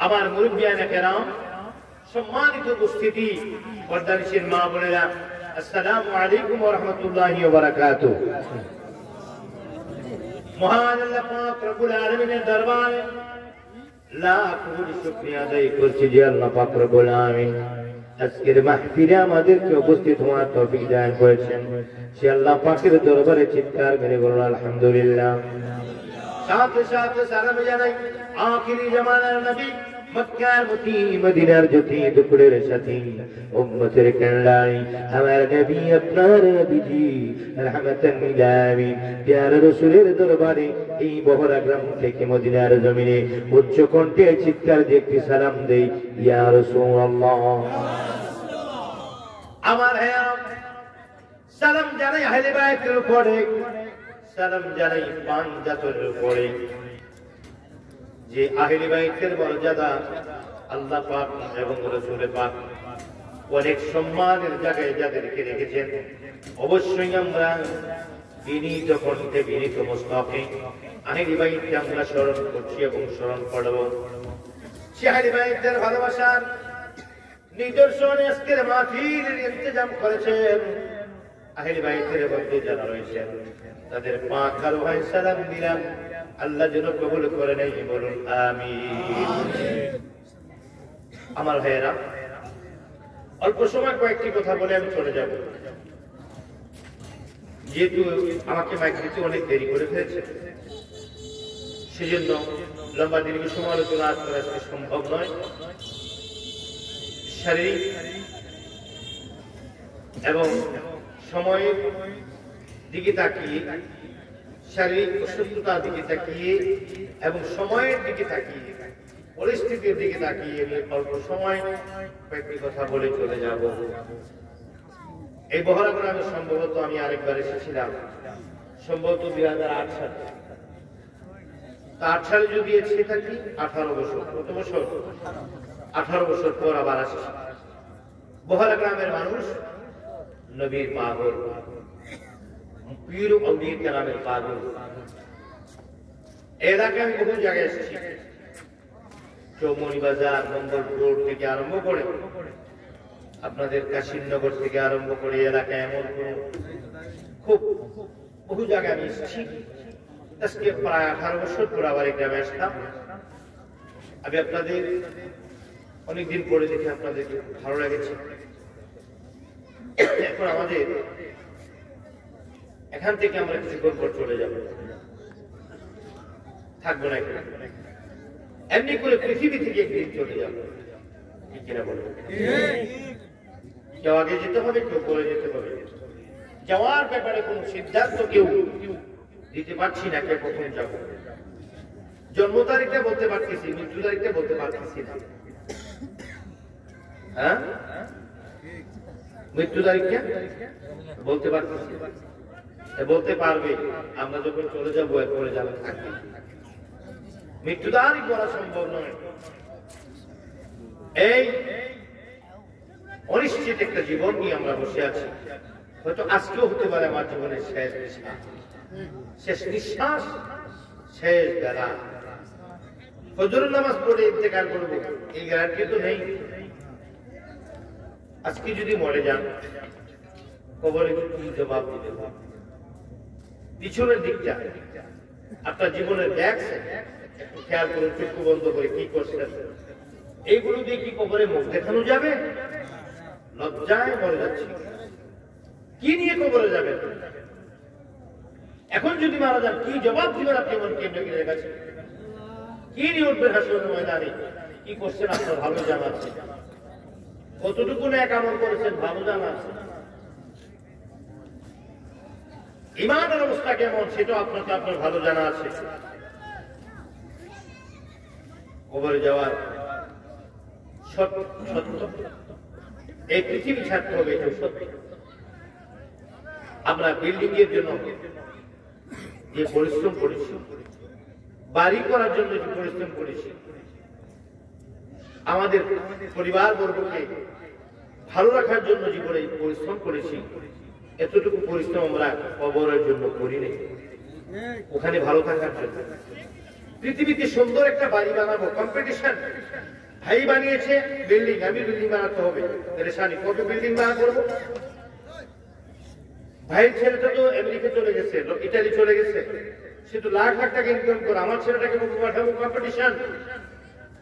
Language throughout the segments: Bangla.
আমার মুরব্বিয়ানে কেরাম, সম্মানিত উপস্থিতি, পর্দানিশীন মা বোনেরা, আসসালামু আলাইকুম ওয়া রাহমাতুল্লাহি ওয়া বারাকাতুহু। মহান আল্লাহ পাক রব্বুল আলামিনের দরবারে লাখ কোটি শুকরিয়া আদায় করছি যে আল্লাহ পাক রব্বুল আলামিন আজকের মাহফিলে আমাদেরকে উপস্থিত হওয়ার তৌফিক দান করেছেন। সে আল্লাহ পাকের দরবারে চিৎকার মেরে বলুন আলহামদুলিল্লাহ। সাথে সাথে সালাম জানাই আখিরি জামানার নবী, মক্কার মতি, মদিনার জ্যোতি, দুপুরের সাথী, উম্মতের কল্যাণী, আমার নবী আপনার নবীজি রহমাতান লিল আলামিন প্যারা রাসূলের দরবারে এই বহরা গ্রাম থেকে মদিনার জমিনে উচ্চ কণ্ঠে চিৎকার দিয়ে একটি সালাম দেই, ইয়া রাসূলুল্লাহ। আমার সালাম জানাই আহলে বাইতের উপরে, সালাম জানাই পাঁচজাতের উপরে। যে আহলে বাইতের মর্যাদা আল্লাহ পাক এবং রাসূল পাক অনেক সম্মানের জায়গায় যাদেরকে রেখেছেন, অবশ্যই আমরা বিনীত কণ্ঠে, বিনীত মস্তকে আহলে বাইতকে আমরা স্মরণ করছি এবং স্মরণ করব। সে আহলে বাইতের ভালোবাসার নিদর্শন আজকের মাহফিলের ইন্তজাম করেছেন। আহলে বাইতের মধ্যে যারা রয়েছেন তাদের পাক আরোহায় সালাম দিলাম, আল্লাহ যেন কবুল করে নেই, বলুন আমিন। আমার ভাইয়েরা, অল্প সময় কয়েকটি কথা বলে আমি চলে যাব, যেহেতু আমাকে মাইক দিতে অনেক দেরি করে ফেলেছে, সেজন্য লম্বা দীর্ঘ সমালোচনা আজ করা সম্ভব নয়। শারীরিক এবং সময়ের দিকে তাকিয়ে, শারীরিক অসুস্থতার দিকে তাকিয়ে এবং সময়ের দিকে তাকিয়ে, পরিস্থিতির দিকে তাকিয়ে আমি অল্প সময় কয়েকটি কথা বলে চলে যাব। এই বহরা গ্রামে সম্ভবত আমি আরেকবার এসেছিলাম, সম্ভবত 2008 সালে। 8 সালে যদি এসে থাকি 18 বছর, কত বছর? 18 বছর পর আবার আসি। বহরা গ্রামের মানুষ নবীর পাগল, পীর আউলিয়া কেরামের পাগল। এলাকায় আমি বহু জায়গায় এসেছি, চৌমনি বাজার, মঙ্গলপুর থেকে আরম্ভ করে আপনাদের কাশিমনগর থেকে আরম্ভ করে এলাকায় এমন খুব বহু জায়গায় আমি এসেছি। আজকে প্রায় 18 বছর পর আবার এই গ্রামে আসলাম। আমি আপনাদের অনেকদিন পরে দেখে আপনাদেরকে ভালো লেগেছে। এখন আমাদের এখান থেকে আমরা কিছুক্ষণ পর চলে যাব, থাকবো না এখানে, এমনি করে পৃথিবী থেকে একদিন চলে যাবো, ঠিক কিনা বলবো? কেউ আগে যেতে হবে, কেউ পরে যেতে হবে। যাওয়ার ব্যাপারে কোন সিদ্ধান্ত কেউ দিতে পারছি না, কে কখন যাবো। জন্ম তারিখটা বলতে পারতেছি, মৃত্যু তারিখটা বলতে পারতেছি না। হ্যাঁ, মৃত্যু তারিখটা বলতে পারতেছি, বলতে পারবে আমরা যখন চলে যাবো, এরপরে যাবে থাকবে। মৃত্যু তারিখ বলা সম্ভব নয়। এই অনিশ্চিত একটা জীবন নিয়ে আমরা বসে আছি। হয়তো আজকেও হতে পারে আমার জীবনের শেষ নিঃশ্বাস, শেষ বেলা। ফজরের নামাজ পড়ে ইন্তেকাল করবো, এই গ্যারান্টি তো নেই। আজকে যদি মরে যান, কবরে কি জবাব দিতে? পিছনের দিকটা আপনার জীবনের দেখছেন, খেয়াল করে চক্ষু বন্ধ করে কি করছেন, এইগুলো দিয়ে কি কবরে মুখ দেখানো যাবে? লজ্জায় মরে যাচ্ছে। কি নিয়ে কবরে যাবেন? এখন যদি মারা যান, কি জবাব দিবেন আপনি? মন কেন্দ্রের কাছে কি নিয়ে উঠবেন হাসরের ময়দানে? কি করছেন আপনার ভালো জানা আছে, কতটুকু নেক আমল করেছেন ভালো জানা আছে। ইমানের অবস্থা কেমন সেটাও আপনার ভালো জানা আছে। কবরে যাওয়ার সত্য, এই পৃথিবী ছাড়তে হবে, এটা সত্য। আমরা বিল্ডিং এর জন্য যে পরিশ্রম করেছি, বাড়ি করার জন্য যে পরিশ্রম করেছি, আমাদের পরিবার বর্গকে ভালো রাখার জন্য জীবনে পরিশ্রম করেছি, এতটুকু পরিশ্রম আমরা কবরের জন্য করি নাই, ওখানে ভালো থাকার জন্য। পৃথিবীতে সুন্দর একটা বাড়ি বানাবো, কম্পিটিশন। ভাই বানিয়েছে বিল্ডিং, আমি বিল্ডিং বানাতে হবে, পেরেশানি, কবে বিল্ডিং বানা করবো? ভাইয়ের ছেলেটা তো আমেরিকা চলে গেছে, ইটালি চলে গেছে, সে তো লাখ লাখ টাকা ইনকাম করে, আমার ছেলেটাকে পাঠাবো, কম্পিটিশন।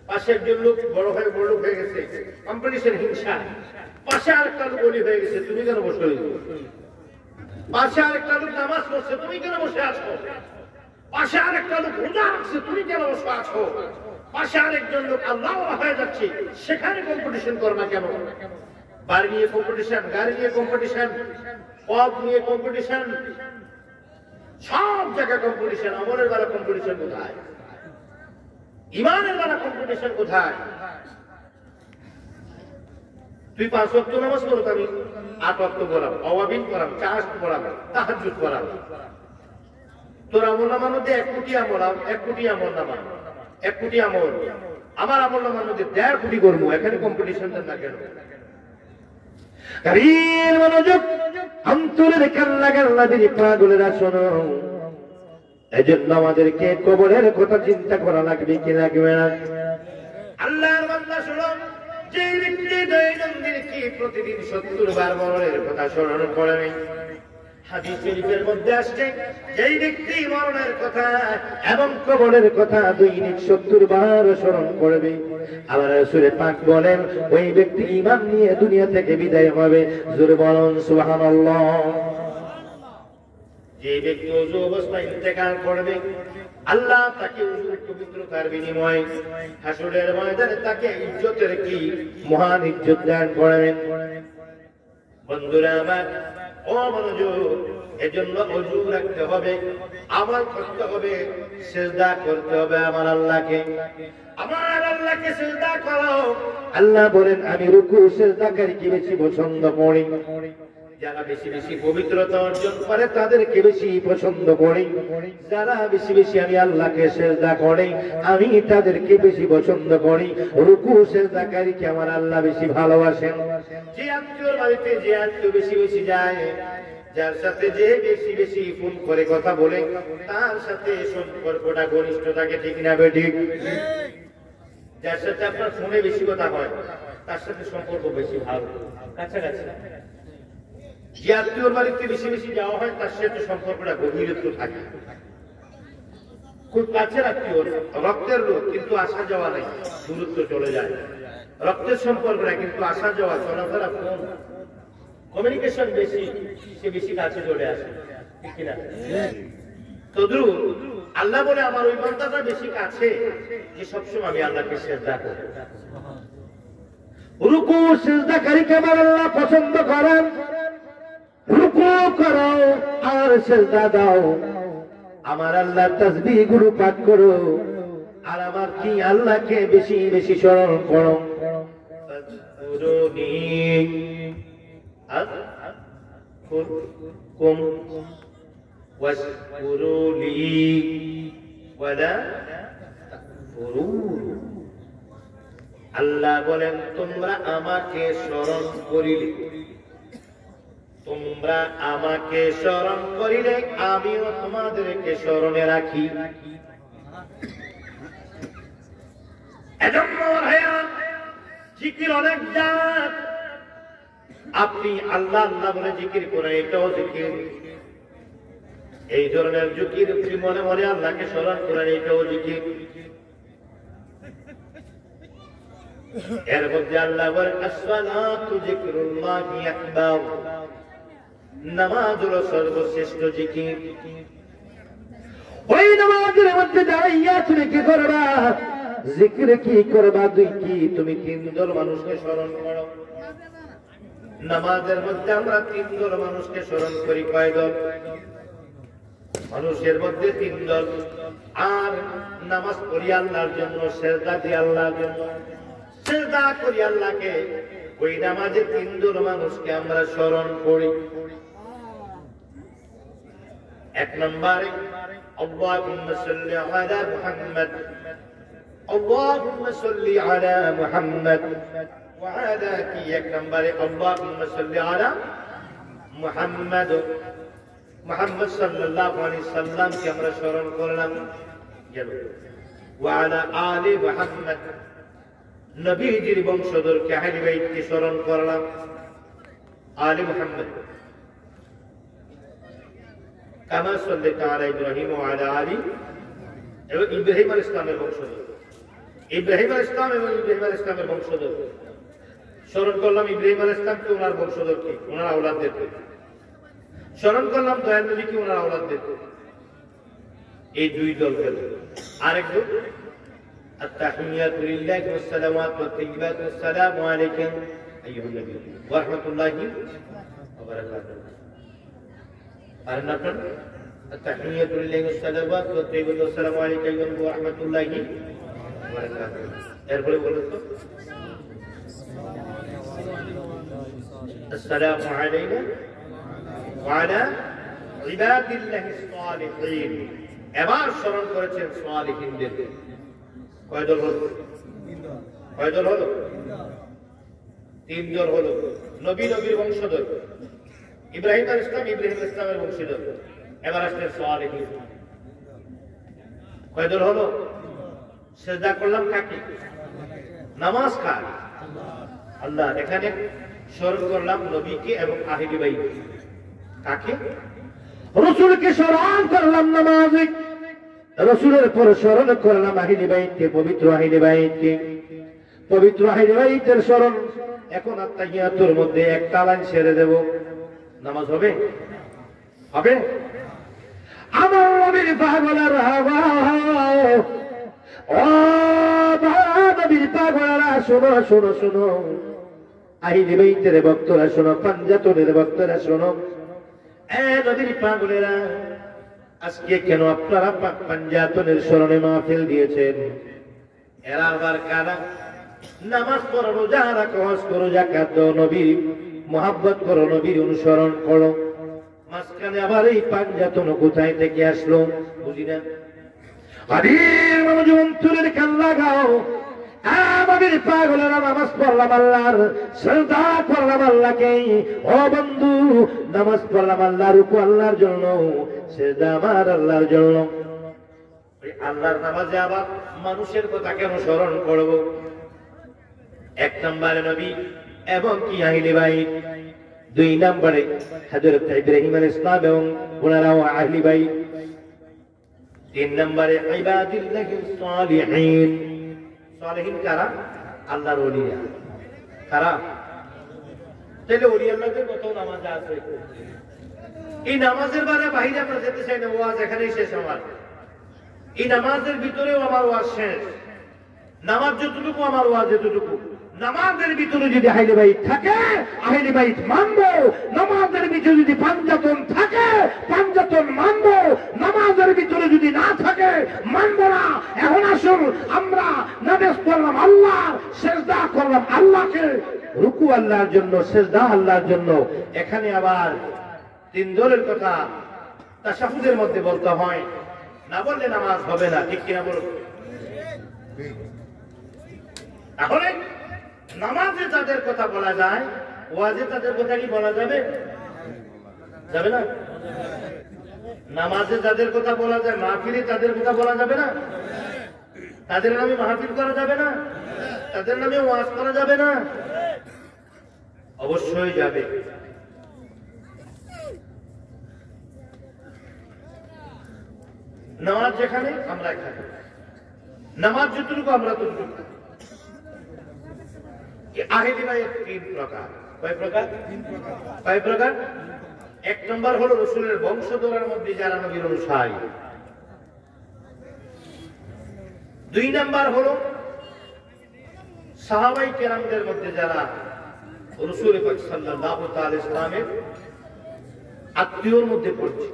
পাশে একজন লোক বড় হয়ে বড় লোক হয়ে গেছে, কম্পিটিশন, হিংসা। পাশে আরেকটা লোক বলি হয়ে গেছে, তুমি কেন বসে? পাশে আরেকটা লোক নামাজ পড়ছে, তুমি কেন বসে আছো? পাশে আরেকটা লোক রোজা রাখছে, তুমি কেন বসে আছো? পাশে আরেকজন লোক আল্লাহ হয়ে যাচ্ছে, সেখানে কম্পিটিশন করো না কেন? বাড়ি নিয়ে কম্পিটিশন, গাড়ি নিয়ে কম্পিটিশন, পদ নিয়ে কম্পিটিশন, সব জায়গায় কম্পিটিশন। আমলের বেলা কম্পিটিশন কোথায়? ইমানের বেলা কম্পিটিশন কোথায়? তুই 5 ওয়াক্ত নামাজ পড়ো, আমি 8 ওয়াক্ত পড়াবো, আওয়াবিন পড়াবো, 4 ওয়াক্ত পড়াবো, তাহাজ্জুদ পড়াবো। তোর আমল নামার মধ্যে 1 কোটি আমল, 1 কোটি আমল নামা, 1 কোটি আমল, আমার আমল নামার মধ্যে 1.5 কোটি করবো। এখানে কম্পিটিশনটা না কেন? কারীর মনোযোগ, অন্তরের কান্না কান্নাদের পাগলেরা শোনো। এজন্য আমাদেরকে কবরের কথা চিন্তা করা লাগবে কি লাগবে না? আল্লাহর বান্দা শোনো, যে ব্যক্তি দৈনন্দিন কি প্রতিদিন 70 বার মরণের কথা স্মরণ করে, হাদিস শরীফের মধ্যে আসছে, যেই ব্যক্তি মরণের কথা এবং কবরের কথা দৈনিক 70 বার স্মরণ করবে, আবার রাসূল পাক বলেন ওই ব্যক্তি ঈমান নিয়ে দুনিয়া থেকে বিদায় হবে। জোরে বলুন সুবহানাল্লাহ। যে ব্যক্তি ওযু অবস্থায় ইন্তেকাল করবে, আল্লাহ তাকে ওযুর পবিত্রতার বিনিময়ে হাসরের ময়দানে তাকে ইজ্জতের কি মহান ইজ্জত দান করবেন। বন্ধুরা আমার, ও মনোযোগ, এজন্য ওযু রাখতে হবে, আমল করতে হবে, সিজদা করতে হবে আমার আল্লাহকে। আমার আল্লাহকে সিজদা করো। আল্লাহ বলেন আমি রুকু সিজদাকারীকে বেশি পছন্দ করি। যারা বেশি বেশি পবিত্রতা অর্জন করে তাদেরকে বেশি পছন্দ করি। যারা বেশি বেশি আমি আল্লাহকে সিজদা করে আমি তাদেরকে বেশি পছন্দ করি। রুকু সিজদাকারীকে আমার আল্লাহ বেশি ভালোবাসেন। যে আত্মীয়র বাড়িতে যে আত্মীয় বেশি বেশি যায়, যার সাথে যে বেশি বেশি ফোন করে কথা বলে, তার সাথে সম্পর্কটা ঘনিষ্ঠ থাকে, ঠিক না বেঠিক? যার সাথে আপনার ফোনে বেশি কথা হয় তার সাথে সম্পর্ক বেশি ভালো, কাছাকাছি। যে আত্মীয়র বাড়িতে বেশি বেশি যাওয়া হয় তার সাথে সম্পর্কটা গভীরত্ব থাকে। খুব কাছের আত্মীয়, রক্তের লোক, কিন্তু আসা যাওয়া নেই, দূরত্ব চলে যায়। রক্তের সম্পর্কটা কিন্তু আসা যাওয়া, চলাফেরা, ফোন, কমিউনিকেশন বেশি, সে বেশি কাছে চলে আসে, ঠিক কিনা? তদ্রুপ আল্লাহ বলে আমার ওই বান্দাটা বেশি কাছে, যে সবসময় আমি আল্লাহকে সিজদা করি। রুকু সিজদাকারীকে আমার আল্লাহ পছন্দ করেন। রুকু করো আর সিজদা দাও, আমার আল্লাহ তাসবিহ গুলো পাঠ করো, আর আমার কি আল্লাহকে বেশি বেশি স্মরণ করো। ফাযকুরুনি আযকুরকুম ওয়াশকুরুলি ওয়ালা তাকফুরুন। আল্লাহ বলেন তোমরা আমাকে স্মরণ করিলে, তোমরা আমাকে স্মরণ করিলে আমিও তোমাদেরকে স্মরণে রাখি। এজন্য ভাইয়া জিকির অনেক জাত, আপনি আল্লাহ আল্লাহ বলে জিকির করেন, এটাও জিকির। এই ধরনের জিকির আপনি মনে মনে আল্লাহকে স্মরণ করেন, এটাও জিকির। এর মধ্যে আল্লাহ বলেন আসসালাতু যিকরুল্লাহি আকবার, নামাজ হলো সর্বশ্রেষ্ঠ জিকির। ওই নামাজের মধ্যে দাঁড়াইয়া তুমি কি করবা? জিকির কি করবা? তুমি 3 দল মানুষকে স্মরণ করো। নামাজের মধ্যে আমরা 3 দল মানুষকে স্মরণ করি। কয় দল? মানুষের মধ্যে 3 দল। আর নামাজ পড়ি আল্লাহর জন্য, সিজদা দিই আল্লাহর জন্য, সিজদা করি আল্লাহকে। ওই নামাজে 3 দল মানুষকে আমরা স্মরণ করি। 1 নম্বরে আল্লাহুম্মা সাল্লি আলা মুহাম্মদ, আল্লাহুম্মা সাল্লি আলা মুহাম্মদ। ওয়ালা কি 1 নম্বরে আল্লাহুম্মা সাল্লি আলা মুহাম্মদ, মুহাম্মদ সাল্লাল্লাহু আলাইহি সাল্লামকে আমরা স্মরণ করলাম। গেল ওয়া আলা আলি মুহাম্মদ নবীজির বংশধরকে আহলে বাইতকে স্মরণ করলাম আলি মুহাম্মদ কামা সাল্লাল্লাহু আলা ইব্রাহিম ওয়া আলা আলি এবং ইব্রাহিম আলাইহিস সালামের বংশধর ইব্রাহিম আলাইহিস সালাম এবং ইব্রাহিম আলাইহিস সালামের বংশধর স্মরণ করলাম ইব্রাহিম আলাইহিস সালামকে ওনার বংশধরকে ওনার আওলাদদেরকে স্মরণ করলাম দয়াল নবীকে ওনার আওলাদদেরকে এই দুই দল গেল আরেক দল আত-তাহিয়াতু লিল্লাহি ওয়াস সালাওয়াতু ওয়াত তাইয়্যিবাতু আসসালামু আলাইকুম আইয়ুহান নবী ওয়া রাহমাতুল্লাহি ওয়া বারাকাতুহু আর নাটন التحية لله والصلوات والطيبات والسلام عليك أيها النبي ورحمة الله وبركاته. এরপরে বলুন তো السلام علينا وعلى عباد الله الصالحين. এবার স্মরণ করেছেন সালিহিনদের কয় দল হলো? কয় দল হলো? তিন দল হলো। নবীর বংশধর ইব্রাহিম আলাইহিস সালাম ইব্রাহিম আলাইহিস সালামের বংশধর। এবার আসলেন সালিহিন। কয় দল হলো? সিজদা করলাম কাকে? নামাজ কার? আল্লাহ। এখানে স্মরণ করলাম নবীকে এবং আহলে বাইত কাকে? রাসূলকে স্মরণ করলাম নামাজে, রাসূলের পর স্মরণ করলাম আহলে বাইতকে, পবিত্র আহলে বাইতকে, পবিত্র আহলে বাইতের স্মরণ। এখন আত্তাহিয়াতুর মধ্যে একটা লাইন ছেড়ে দেব, নামাজ হবে? হবে? আমার নবীর পাগলেরা ও নবীর পাগলেরা শোনো শোনো শোনো, আহলে বাইতের ভক্তরা শোনো, পাঞ্জাতনের ভক্তরা শোনো। নবীর পাগলেরা আজকে কেন আপনারা পাঞ্জাতনের স্মরণে মাহফিল দিয়েছেন? এরা আবার কারা? নামাজ পড়ো, রোজা রাখো, হজ করো, যাকাত দাও, নবীর মুহাব্বত করো, নবীর অনুসরণ করো। মাঝখানে আবার এই পাঞ্জাতন কোথায় থেকে আসলো বুঝি না। হাদির মনোজন্তরের কাল্লা গাও, আমাদের পাগলেরা নামাজ পড়লাম আল্লাহর, সিজদা করলাম আল্লাহকে। ও বন্ধু, নামাজ পড়লাম আল্লাহর, রুকু আল্লাহর জন্য, সিজদা আমার আল্লাহর জন্য। ওই আল্লাহর নামাজে আবার মানুষের কথা কেন স্মরণ করব? এক নম্বরে নবী এবং কি আহলে বাইত, দুই নম্বরে হযরত ইব্রাহিম আলাইহিস সালাম এবং ওনারা আহলে বাইত, তিন নম্বরে ইবাদুল্লাহিস সালিহিন। সালিহিন কারা? আল্লাহর ওলিরা। কারা? তাহলে ওলি আল্লাহদের কত নামাজ আছে। এই নামাজের বাইরে আমরা যেতে চাই না, ওয়াজ এখানেই শেষ আমার। এই নামাজের ভিতরেও আমার ওয়াজ শেষ। নামাজ যতটুকু আমার ওয়াজ এতটুকু। নামাজের ভিতরে যদি আহলে বাইত থাকে, আহলে বাইত মানবো। নামাজের ভিতরে যদি পাঞ্জাতন থাকে, পাঞ্জাতন মানবো। নামাজের ভিতরে যদি না থাকে, মানবো না। এখন আসুন, আমরা নামাজ পড়লাম আল্লাহর, সিজদা করলাম আল্লাহকে, রুকু আল্লাহর জন্য, সিজদা আল্লাহর জন্য। এখানে আবার তিন দলের কথা তাশাহুদের মধ্যে বলতে হয়, না বললে নামাজ হবে না। ঠিক কিনা বলুন? তাহলে নামাজে যাদের কথা বলা যায়, ওয়াজে তাদের কথা কি বলা যাবে? যাবে না। নামাজে যাদের কথা বলা যায়, মাহফিলে তাদের কথা বলা যাবে না। তাদের নামে মাহফিল করা যাবে না, তাদের নামে ওয়াজ করা যাবে না। অবশ্যই যাবে। নামাজ যেখানে, আমরা এখানে। নামাজ যতটুকু আমরা ততটুকু। আহলে বাইত তিন প্রকার। কয় প্রকার? কয় প্রকার? এক নম্বর হলো রাসূলের বংশধরের মধ্যে যারা নবীর অনুসারী। দুই নম্বর হলো সাহাবায়ে কেরামদের মধ্যে যারা রাসূল পাক সাল্লাল্লাহু তাআলা ইসলামের আত্মীয়র মধ্যে পড়ছে।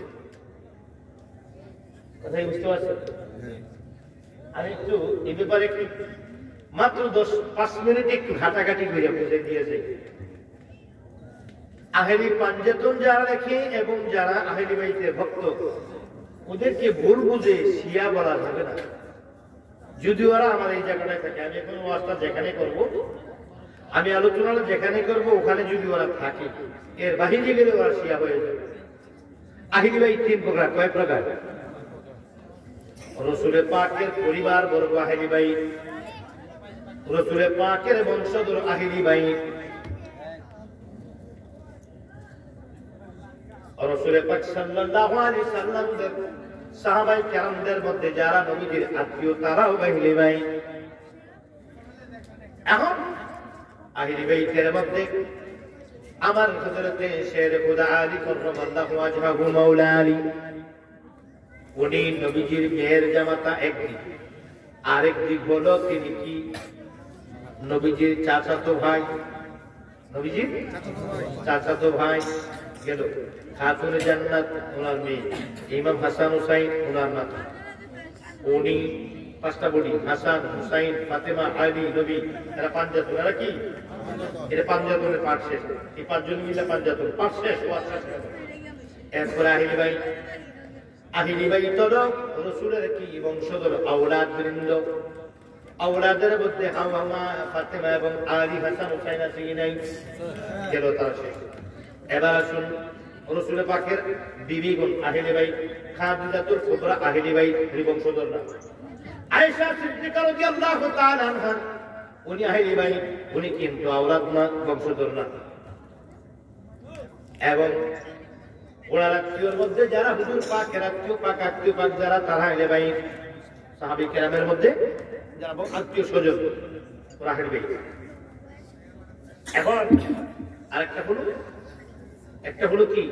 কথাই বুঝতে পারছেন? আমি একটু এই ব্যাপারে একটু মাত্র 5 মিনিট একটু ঘাটাঘাটি করে বুঝে দিয়ে যাই। আহলি পাঞ্জাতন যারা রেখে এবং যারা আহলি বাইতের ভক্ত, ওদেরকে ভুল বুঝে শিয়া বলা যাবে না। যদি ওরা আমার এই জায়গাটায় থাকে, আমি এখন ওয়াজটা যেখানে করব, আমি আলোচনা যেখানে করব, ওখানে যদি ওরা থাকে, এর বাহিরে গেলে ওরা শিয়া হয়ে যাবে। আহলি বাইত তিন প্রকার। কয় প্রকার? রাসূলের পাকের পরিবার বর্গ আহলি বাইত, রাসূলের পাকের বংশধর আহলি বাইত, রাসূলের পাক সাল্লাল্লাহু আলাইহি সাল্লামের সাহাবায়ে কেরামদের মধ্যে যারা নবীজির আত্মীয় তারাও আহলি বাইত। এখন আহলি বাইতের মধ্যে আমার হযরতে শের খুদা আলী কাররামাল্লাহু ওয়াজহাহু মাওলা আলী, উনি নবীজির মেয়ের জামাতা একদিক, আরেক দিক হলো তিনি কি নবীজির চাচাতো ভাই, নবীজির চাচাতো ভাই গেল খাতুনে জান্নাত ওনার মেয়ে, ইমাম হাসান হুসাইন ওনার নাতি, উনি পাঁচটা বডি হাসান হুসাইন ফাতেমা আলী নবী, এরা পাঞ্জাতন, এরা কি এটা পাঞ্জাতনের পাঠ শেষ, এই পাঁচজন মিলে পাঞ্জাতন পাঠ শেষ। এরপরে আহলি বাইত, আহলি বাইত হলো রাসূলের কি বংশধর আওলাদ বৃন্দ, আওলাদের মধ্যে হাওয়া ফাতেমা এবং আলী হাসান হুসাইন আছে কি নাই, গেল তার শেষ। এবার আসুন রাসূল পাকের বিবিগণ আহলি বাইত, খাদিজাতুল কুবরা আহলি বাইত বংশধর না, আয়েশা সিদ্দিকা রাদিয়াল্লাহু তাআলা আনহা উনি আহলি বাইত, উনি কিন্তু আওলাদ না, বংশধর না। এবং ওনার আত্মীয়র মধ্যে যারা হুজুর পাকের আত্মীয় পাক যারা তারা আহলি বাইত, সাহাবী কেরামের মধ্যে যারা আত্মীয় স্বজন ওরা আহলি বাইত। এখন আরেকটা হলো, একটা হলো কি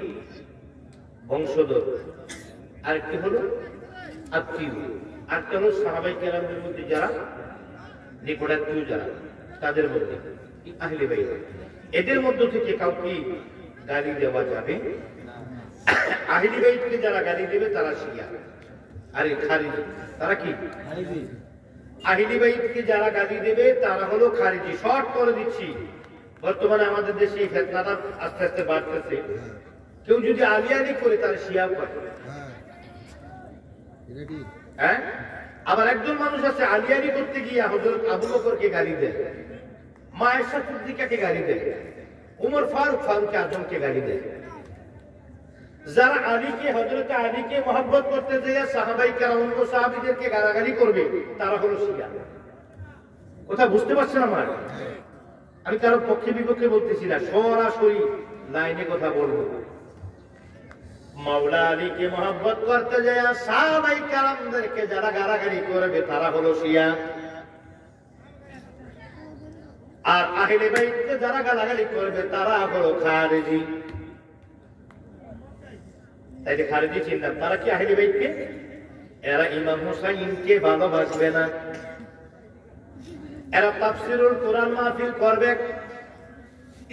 বংশধর, আরেকটি হলো আত্মীয়, আরেকটা হলো সাহাবায়ে কেরামের মধ্যে যারা নিকটাত্মীয় যারা তাদের মধ্যে আহলি বাইত। এদের মধ্য থেকে কাউকে গালি দেওয়া যাবে। আহলি বাইতকে যারা গালি দেবে তারা শিয়া, আরে খারিজি, তারা কি খারিজি। আহলি বাইতকে যারা গালি দেবে তারা হলো খারিজি। শর্ট করে দিচ্ছি, বর্তমানে আমাদের দেশে এই ফিতনাটা আস্তে আস্তে বাড়তেছে। কেউ যদি আলিয়ানি করে তার শিয়া করে, হ্যাঁ। আবার একজন মানুষ আছে আলিয়ানি করতে গিয়ে হযরত আবু বকরকে গালি দেয়, মা আয়েশা সিদ্দিকাকে গালি দেয়, ওমর ফারুক আজমকে গালি দেয়। যারা আলীকে হযরত আলীকে মহব্বত করতে যায় সাহাবায়ে কেরাম ও সাহাবীদেরকে গালাগালি করবে তারা হলো শিয়া। কথা বুঝতে পারছেন আমার? আমি কারো পক্ষে বিপক্ষে বলতেছি না, সরাসরি লাইনে কথা বলবো। মাওলা আলীকে মহব্বত করতে যায় সাহাবায়ে কেরামদেরকে যারা গালাগালি করবে তারা হলো শিয়া। আর আহলে বাইতকে যারা গালাগালি করবে তারা হলো খারিজি। তাই যে খারিজি চিন্তা, তারা কি আহলে বাইতকে, এরা ইমাম হুসাইনকে ভালোবাসবে না, এরা তাফসীরুল কোরআন মাহফিল করবে,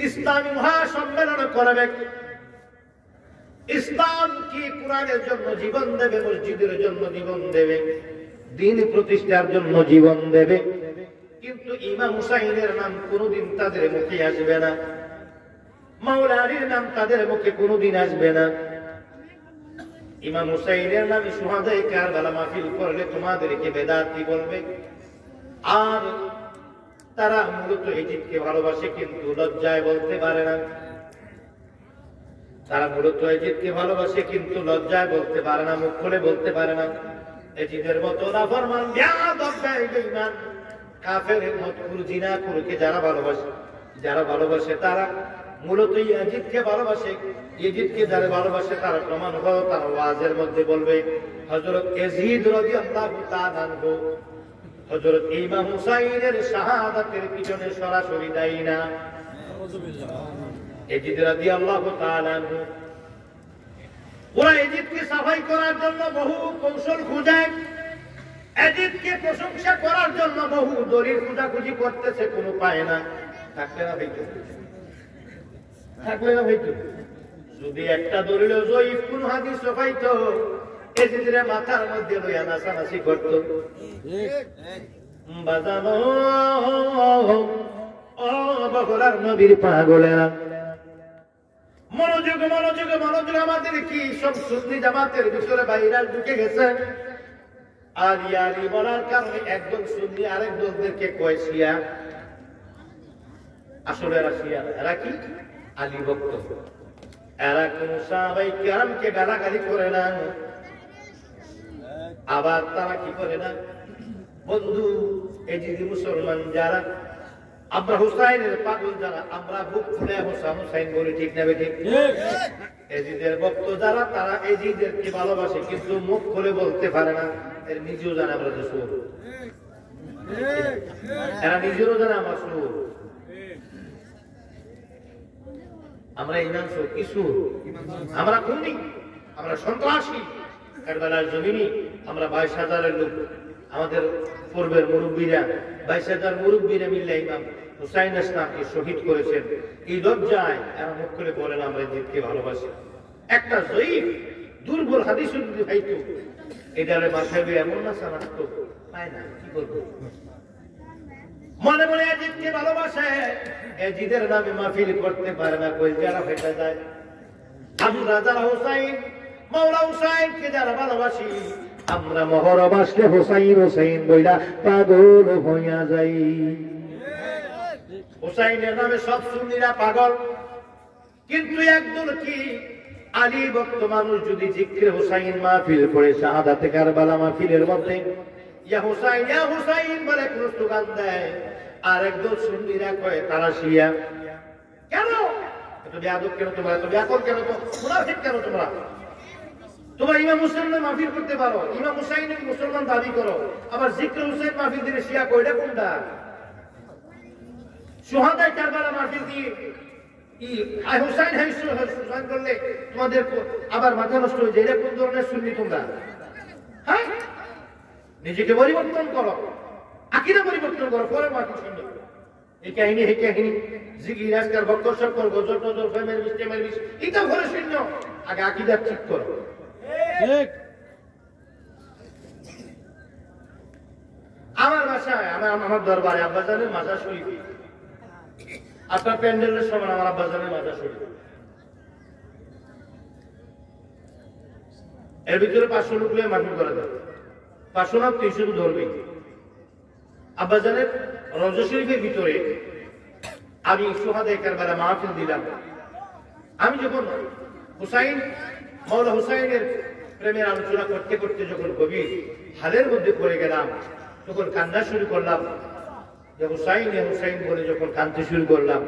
ইসলামী মহাসম্মেলন করবে, ইসলাম কি কোরআনের জন্য জীবন দেবে, মসজিদের জন্য জীবন দেবে, দ্বীন প্রতিষ্ঠার জন্য জীবন দেবে, কিন্তু ইমাম হুসাইনের নাম কোনোদিন তাদের মুখে আসবে না, মাওলা আলীর নাম তাদের মুখে কোনোদিন আসবে না। ইমাম হুসাইনের নামে শুহাদায়ে কারবালা মাহফিল করলে তোমাদেরকে বেদাতি বলবে। আর তারা মূলত ইজিদকে ভালোবাসে কিন্তু লজ্জায় বলতে পারে না, তারা মূলত ইজিদকে ভালোবাসে কিন্তু লজ্জায় বলতে পারে না, মুখ খুলে বলতে পারে না। ইজিদের মতো নাফরমান বেয়াদব বেঈমান কাফের মতকুর জিনাকুরকে যারা ভালোবাসে তারা মূলত ইয়াজিদকে ভালোবাসে। ইয়াজিদকে যারা ভালোবাসে তারা প্রমাণ হলো তার ওয়াজের মধ্যে বলবে হযরত ইয়াজিদ রাদিয়াল্লাহু তাআলা আনহু হযরত ইমাম হুসাইনের শাহাদাতের পিছনে সরাসরি দায়ী না। ইয়াজিদ রাদিয়াল্লাহু তাআলা আনহু ওরা ইয়াজিদকে সাফাই করার জন্য বহু কৌশল খুঁজে, ইয়াজিদকে প্রশংসা করার জন্য বহু দলিল খোঁজাখুঁজি করতেছে, কোনো পায় না। থাকলে না ভাইতো, থাকলে না ভাইতো, যদি একটা দলিল জয়ীফ কোন হাদিস পাইতো ইয়াজিদের মাথার মধ্যে লইয়া নাচানাচি করতো। বাজানো ও বগুড়ার নবীর পাগলেরা, মনোযোগ মনোযোগ মনোযোগ, আমাদের কি সব সুন্নি জামাতের ভিতরে ভাইরাল ঢুকে গেছে। আলী আলী বলার কারণে একদম সুন্নি আরেক দলদেরকে কয় শিয়া, আসলে এরা শিয়া না, এরা কি আলী ভক্ত। এরা কোন সাহাবায়ে কেরামকে গালাগালি করে না, আবার তারা কি করে না, বন্ধু এই যে মুসলমান যারা আমরা হুসাইনের পাগল যারা, আমরা বুক খুলে হোসেন হুসাইন বলি, ঠিক না বেঠিক? এজিদের ভক্ত যারা, তারা এজিদেরকে ভালোবাসে কিন্তু মুখ খুলে বলতে পারে না, এর নিজেও জানে আমরা যে সুর, এরা নিজেরও জানে আমার সুর, আমরা ইমান সুর কি সুর, আমরা খুনি, আমরা সন্ত্রাসী। কারবালার জমিনে আমরা 22,000 লোক, আমাদের পূর্বের মুরব্বীরা 22,000 মুরব্বীরা মিলে ইমাম হুসাইন ইসলামকে শহীদ করেছেন। এই লজ্জায় এরা মুখ করে বলেন আমরা জিদকে ভালোবাসি। একটা জয়ীফ দুর্বল হাদিস যদি ভাইতো এটারে মাথায় এমন না সানাত পায় না, কি করবো? মনে মনে জিদকে ভালোবাসে, জিদের নামে মাহফিল করতে পারে না, কই যারা ফেটে যায়। আমরা যারা হুসাইন মাওলা হুসাইনকে যারা ভালোবাসি, আমরা মহরম আসলে হুসাইন হুসাইন বইলা পাগল হইয়া যাই। হুসাইনের নামে সব সুন্নিরা পাগল, কিন্তু একদল কি আলী ভক্ত মানুষ যদি জিক্রে হুসাইন মাহফিল করে শাহাদাতে কারবালা মাহফিলের মধ্যে ইয়া হুসাইন বলে কোন স্লোগান দেয়, আর একদল সুন্নিরা কয় তারা শিয়া। কেন এত বেয়াদব, কেন তোমরা এত ব্যাকল, কেন তো মুনাফিক, কেন তোমরা? তোমরা ইমাম হুসাইনের মাহফিল করতে পারো, ইমাম হুসাইনের মুসলমান দাবি করো, আবার জিক্রে হুসাইন মাহফিল দিলে শিয়া কয়টা কোনটা? সুহাদায়ে কারবালা মাহফিল দিয়ে হুসাইন হুসাইন করলে তোমাদের আবার মাথা নষ্ট হয়ে যায়। এটা কোন ধরনের সুন্নি তোমরা? হ্যাঁ, নিজেকে পরিবর্তন করো, আকীদা পরিবর্তন করো, পরে মাহফিল শুনবে। এই কাহিনী জিকির আজকাল বক্তব্য কর, গজল টজল ফেমের বিশ এটা ঘরে শূন্য, আগে আকীদা ঠিক করো। আমার বাসায় আমার দরবারে আব্বাজানের মাজার শরীফ, আপনার প্যান্ডেলের সময় আমার আব্বাজানের মাজার শরীফ, এর ভিতরে 500 লোক নিয়ে মাহফিল করা যাবে, 500 না 300 তো ধরবে। আব্বাজানের রওজা শরীফের ভিতরে আমি সুহাদায়ে কারবালা মাহফিল দিলাম। আমি যখন হুসাইন মাওলা হুসাইনের প্রেমের আলোচনা করতে করতে যখন গভীর হালের মধ্যে পড়ে গেলাম, তখন কান্না শুরু করলাম। যে হুসাইন হুসাইন বলে যখন কাঁদতে শুরু করলাম,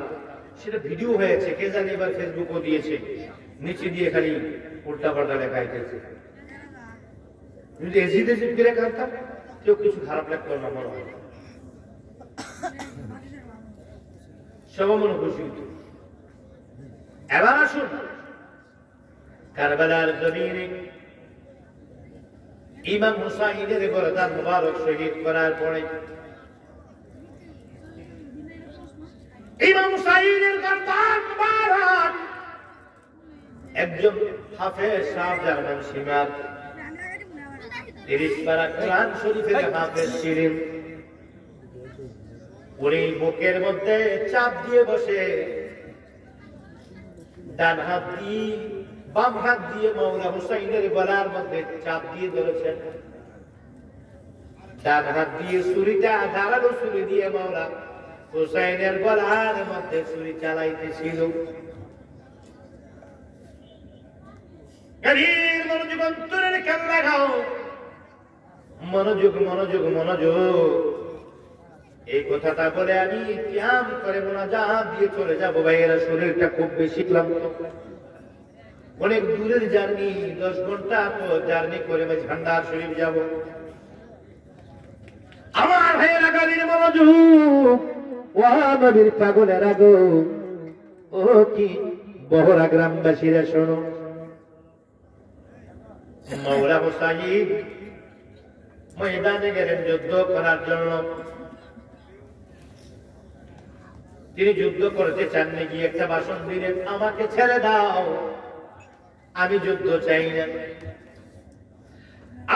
সেটা ভিডিও হয়েছে, কে জানি এবার ফেসবুকও দিয়েছে, নিচে দিয়ে খালি উল্টা পাল্টা লেখা হয়েছে। যদি এজিদে জিদ কাঁদতাম কেউ কিছু খারাপ লাগতো না, মনে হয় সবার মনে খুশি হতো। এবার আসুন কারবালার জমিনে ইমাম হুসাইনের গর্দান মুবারক শহীদ করার পরে ইমাম হুসাইনের গর্দান মুবারক একজন হাফেজ শাহজাহান নাম সিমার 30 পারা কোরআন শরীফের হাফেজ ছিলেন। উনি বুকের মধ্যে চাপ দিয়ে বসে ডান হাত দিয়ে বাম হাত দিয়ে মাওলা হুসাইনের গলার মধ্যে চাপ দিয়ে ধরেছেন, ডান হাত দিয়ে ছুরিটা ধারালো ছুরি দিয়ে মাওলা হুসাইনের গলার মধ্যে ছুরি চালাইতেছিল। গভীর মনোযোগ অন্তরের খেয়াল রাখাও, মনোযোগ মনোযোগ মনোযোগ। এই কথাটা বলে আমি কিয়াম করে মোনাজাত দিয়ে চলে যাবো। ভাইয়েরা শরীরটা খুব বেশি ক্লান্ত, অনেক দূরের জার্নি, 10 ঘন্টা তো জার্নি করে আমি ভান্ডার শরীফ যাব। আমার ভাইয়েরা গাড়ির মনোযোগ, ও নবীর পাগলেরা গো, ও কি বহরা গ্রামবাসীরা শোনো, মাওলা হুসাইন ময়দানে গেলেন যুদ্ধ করার জন্য। তিনি যুদ্ধ করতে চাননি, গিয়ে একটা ভাষণ দিলেন, আমাকে ছেড়ে দাও, আমি যুদ্ধ চাই না,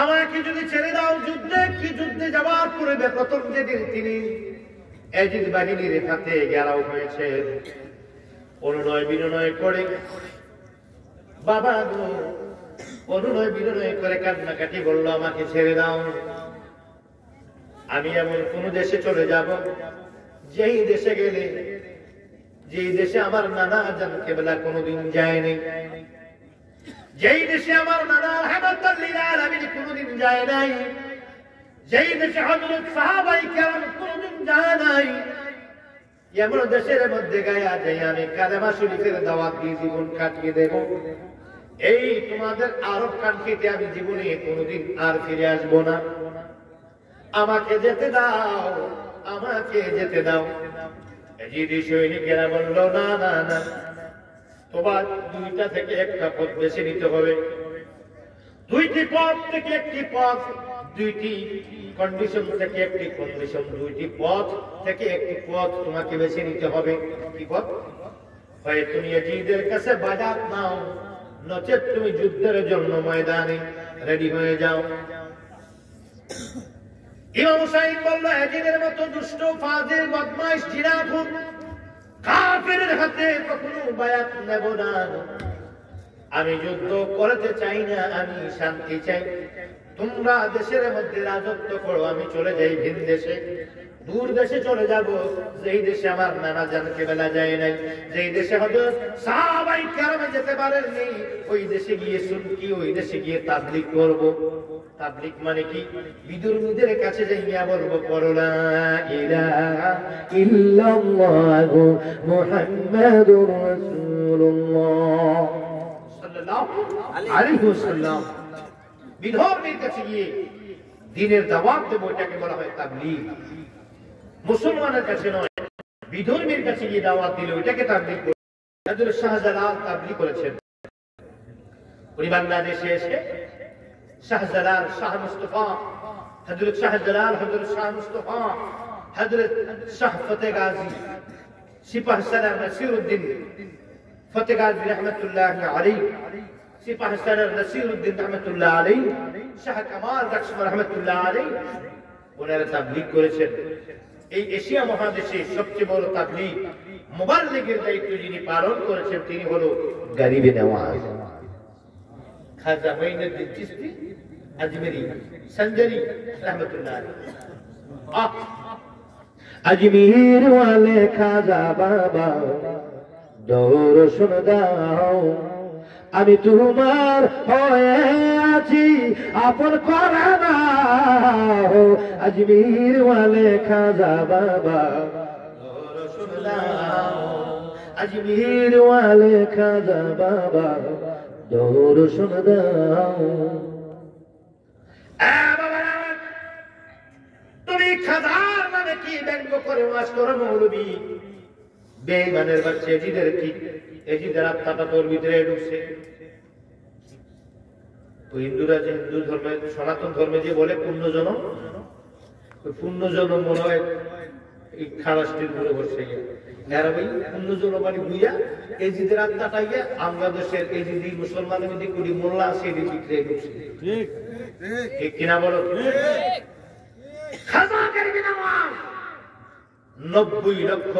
আমাকে যদি ছেড়ে দাও যুদ্ধে কি যুদ্ধে যাওয়ার পূর্বে প্রথম যেদিন তিনি এজিদ বাহিনীর হাতে ঘেরাও হয়েছে, অনুনয় বিনয় করে বাবা গো, অনুনয় বিনয় করে কান্নাকাটি বললো, আমাকে ছেড়ে দাও, আমি এমন কোন দেশে চলে যাব যেই দেশে গেলে, যেই দেশে আমার নানা জান কেবলা কোনোদিন যায়নি, যেই দেশে আমার নানা রাহমাতুল লিল আলামিন কোনদিন যায় নাই, যেই দেশে হযরত সাহাবায়ে কেরাম কোনদিন যায় নাই, এমন দেশের মধ্যে গায়া যাই আমি কালেমা শরীফের দাওয়াত দিয়ে জীবন কাটিয়ে দেব। এই তোমাদের আরব কান্ট্রিতে আমি জীবনে কোনদিন আর ফিরে আসবো না, আমাকে যেতে দাও, আমাকে যেতে দাও। এজিদি সৈনিকেরা বলল, না না না, তোমার দুইটা থেকে একটা পথ বেছে নিতে হবে। দুইটি পথ থেকে একটি পথ, দুইটি কন্ডিশন থেকে একটি কন্ডিশন, দুইটি পথ থেকে একটি পথ তোমাকে বেছে নিতে হবে। কি পথ? হয় তুমি এজিদের কাছে বাজার নাও, নচেত তুমি যুদ্ধের জন্য ময়দানে রেডি হয়ে যাও। ইমাম হুসাইন বলল, এজিদের মতো দুষ্ট ফাজিল বদমাইশ জিনাকুর কাফেরের হাতে কখনো বায়াত নেব না। আমি যুদ্ধ করতে চাই না, আমি শান্তি চাই। তোমরা দেশের মধ্যে রাজত্ব করো, আমি চলে যাই ভিন দেশে, দূর দেশে চলে যাব, যেই দেশে আমার নানা জানকে বেলা যায় নাই, যেই দেশে হযরত সাহাবায়ে কেরাম যেতে পারেননি, ওই দেশে গিয়ে সুন্নি, ওই দেশে গিয়ে তাবলীগ করব। তাবলীগ মানে কি? বিদুরমীদের কাছে যাইয়া বলবো, পড়ো লা ইলাহা ইল্লাল্লাহু মুহাম্মাদুর রাসূলুল্লাহ সাল্লাল্লাহু আলাইহি ওয়াসাল্লাম। বিধর্মীর কাছে গিয়ে দ্বীনের দাওয়াত দেব, এটাকে বলা হয় তাবলীগ। মুসলমানের কাছে নয়, বিধর্মীর কাছে গিয়ে দাওয়াত দিলে ওইটাকে তাবলীগ বলে। হযরত শাহজালাল তাবলীগ করেছেন। উনি বাংলাদেশে এসে শাহজালাল, শাহ মুস্তাফা, হযরত শাহজালাল, হযরত শাহ মুস্তাফা, হযরত শাহ ফতেহ গাজী, সিপাহ সালার নাসিরউদ্দিন ফতেহ গাজী রহমাতুল্লাহ আলাইহি, সিপাহ সালার নাসিরউদ্দিন রহমাতুল্লাহ আলাইহি, শাহ কামাল বখশ রহমাতুল্লাহ আলাইহি, ওনারা তাবলীগ করেছেন। এই এশিয়া মহাদেশে সবচেয়ে বড় তাবলীগ মুবাল্লিগের দায়িত্ব যিনি পালন করেছেন তিনি হলো গরিবে নওয়াজ খাজা মঈনুদ্দিন চিশতি আজমেরি সঞ্জরি রহমাতুল্লাহ আলাইহি। আজমির ওয়ালে খাজা বাবা দর্শন দাও, আমি তোমার হয়ে আছি, আপন করে দাও। আজমির ওয়ালে খাজা বাবা দর্শন দাও, আজমির ওয়ালে খাজা বাবা দর্শন দাও। তুমি খাজার নামে কি ব্যঙ্গ করে ওয়াজ করো মৌলবী? বেঈমানের বাচ্চা এজিদের কি, এজিদের আত্মাটা তোর ভিতরে ঢুকছে। হিন্দুরা যে হিন্দু ধর্মে, সনাতন ধর্মে যে বলে পুণ্যজনম, ওই পুণ্যজনম মনে হয় এই খারাস্টির ঘুরে বসে গিয়ে এরা ভাই পুণ্যজনম মানে বুইয়া এজিদের আত্মাটা গিয়ে আমরা দেশের এজিদি মুসলমানের মধ্যে কুড়ি মোল্লা আছে এদিকে বিক্রিয়ে ঢুকছে। ঠিক কিনা বলো? খাজা গরিবে নওয়াজ 90 লক্ষ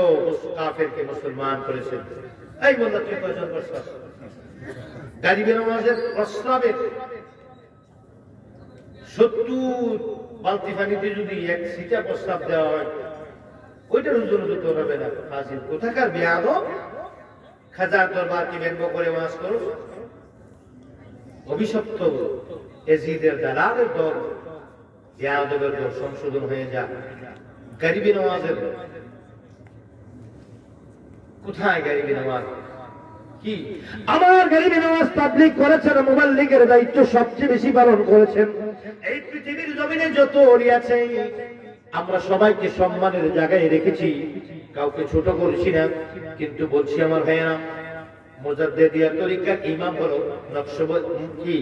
কাফেরকে মুসলমান করেছেন। এই বললা তুই কয়জন করছিস? গরিবে নওয়াজের প্রস্তাবে 70 বালতি পানিতে যদি এক সিটা প্রস্তাব দেওয়া হয়, ওইটার ওজন তো হবে না। ফাজিল কোথাকার বেয়াদব, খাজার দরবারকে ব্যঙ্গ করে ওয়াজ করো। অভিশপ্ত এজিদের দালালের দল, বেয়াদবের দল সংশোধন হয়ে যা। গরিবে নওয়াজের কোথায়? গরিবে নওয়াজ কি? আমার গরিবে নওয়াজ তাবলীগ করেছেন, মুবাল্লিগের দায়িত্ব সবচেয়ে বেশি পালন করেছেন। এই পৃথিবীর জমিনে যত ওলি আছে আমরা সবাইকে সম্মানের জায়গায় রেখেছি, কাউকে ছোট করছি না। কিন্তু বলছি আমার ভাইয়া, মুজাদ্দিদিয়া তরিকার ইমাম হলো নকশবন্দি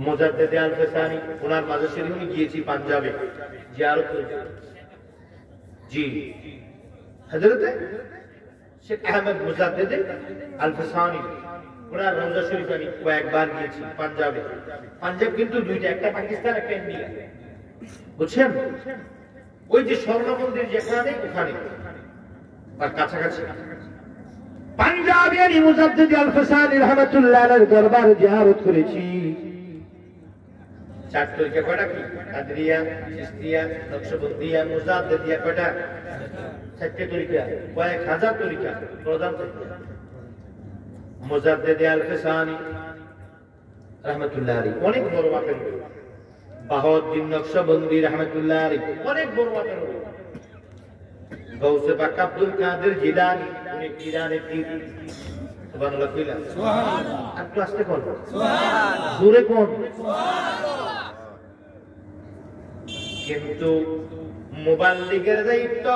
মুজাদ্দিদ আল-ফিসানি, ওনার মাজার শরীফে গিয়েছি পাঞ্জাবে জিয়ারত করতে। জি হযরত শেখ আহমদ মুজাদ্দিদ আল-ফিসানি, ওনার রওজা শরীফে আমি কয়েকবার গিয়েছি পাঞ্জাবে। পাঞ্জাব কিন্তু দুইটা, একটা পাকিস্তান, একটা ইন্ডিয়া, বুঝছেন? ওই যে স্বর্ণ মন্দির যেখানে, ওখানে আর কাছাকাছি পাঞ্জাবের মুজাদ্দিদ আল-ফিসানি রহমাতুল্লাহ আলাইহির দরবার জিয়ারত করেছি। চার তরিকা কয়টা কি? কাদরিয়া, চিশতিয়া, নকশবন্দিয়া, মুজাদ্দিদিয়া, কয়টা? চারটে তরিকা, কয়েক হাজার তরিকা, প্রধান তরিকা। মুজাদ্দিদ আল-ফিসানি রহমতুল্লাহ আলাইহি অনেক বড় মাপের ওলি, বাহাউদ্দিন নকশবন্দি রহমতুল্লাহ আলাইহি অনেক বড় মাপের ওলি, গৌসে পাক আব্দুল কাদের জিলানী উনি জিলানী পীর। সুবহানাল্লাহ কইলা সুবহানাল্লাহ। একটু আস্তে কোন সুবহানাল্লাহ, জোরে কোন সুবহানাল্লাহ। কিন্তু মুবাল্লিগের দায়িত্ব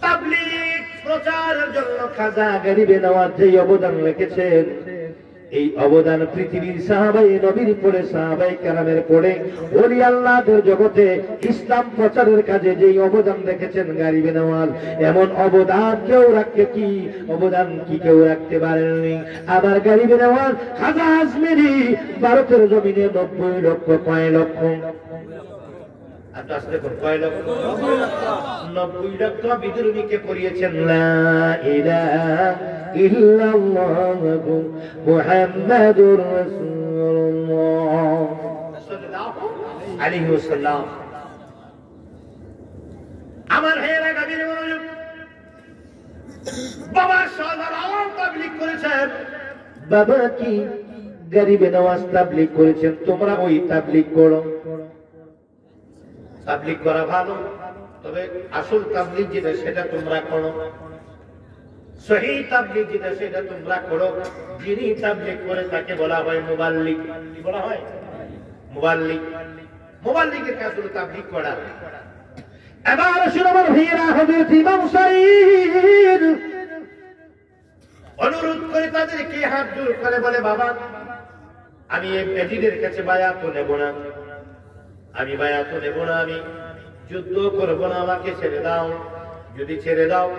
তাবলীগ প্রচারের জন্য খাজা গরিবে নওয়াজ যে অবদান রেখেছেন, এই অবদান পৃথিবীর সাহাবায়ে নবীর পরে সাহাবায়ে কেরামের পরে ওলি আল্লাহদের জগতে ইসলাম প্রচারের কাজে যেই অবদান রেখেছেন গরিবে নওয়াজ, এমন অবদান কেউ রাখতে কি অবদান কি কেউ রাখতে পারেননি। আবার গরিবে নওয়াজ খাজা আজমিরি ভারতের জমিনে 90 লক্ষ কয় লক্ষ 90 লক্ষ বিদ্রোহীকে পড়িয়েছেন লা ইলাহা ইল্লাল্লাহু মুহাম্মাদুর রাসূলুল্লাহ সাল্লাল্লাহু আলাইহি ওয়াসাল্লাম। আমার হেরা গভীর মনোযোগ, বাবা সাধারণ তাবলীগ করেছেন, বাবা কি গরিবে নওয়াজ তাবলীগ করেছেন, তোমরা ওই তাবলীগ করো। তাবলীগ করা ভালো, তবে আসল তাবলীগ যেটা সেটা তোমরা করো, সহি তাবলীগ যেটা সেটা তোমরা করো। যিনি তাবলীগ করে তাকে বলা হয় মুবাল্লিগ। কি বলা হয়? মুবাল্লিগ। মুবাল্লিগের কাজ হলো তাবলীগ করা। এবার শুনুন আমার ভাইয়েরা, হযরত ইমাম সাইদ অনুরোধ করে তাদেরকে হাত জোড় করে বলে, বাবা আমি এই বেদিনের কাছে বায়াত নেব না, আমি বায়াত নেব না, আমি যুদ্ধ করব না, আমাকে ছেড়ে দাও। যদি ছেড়ে দাও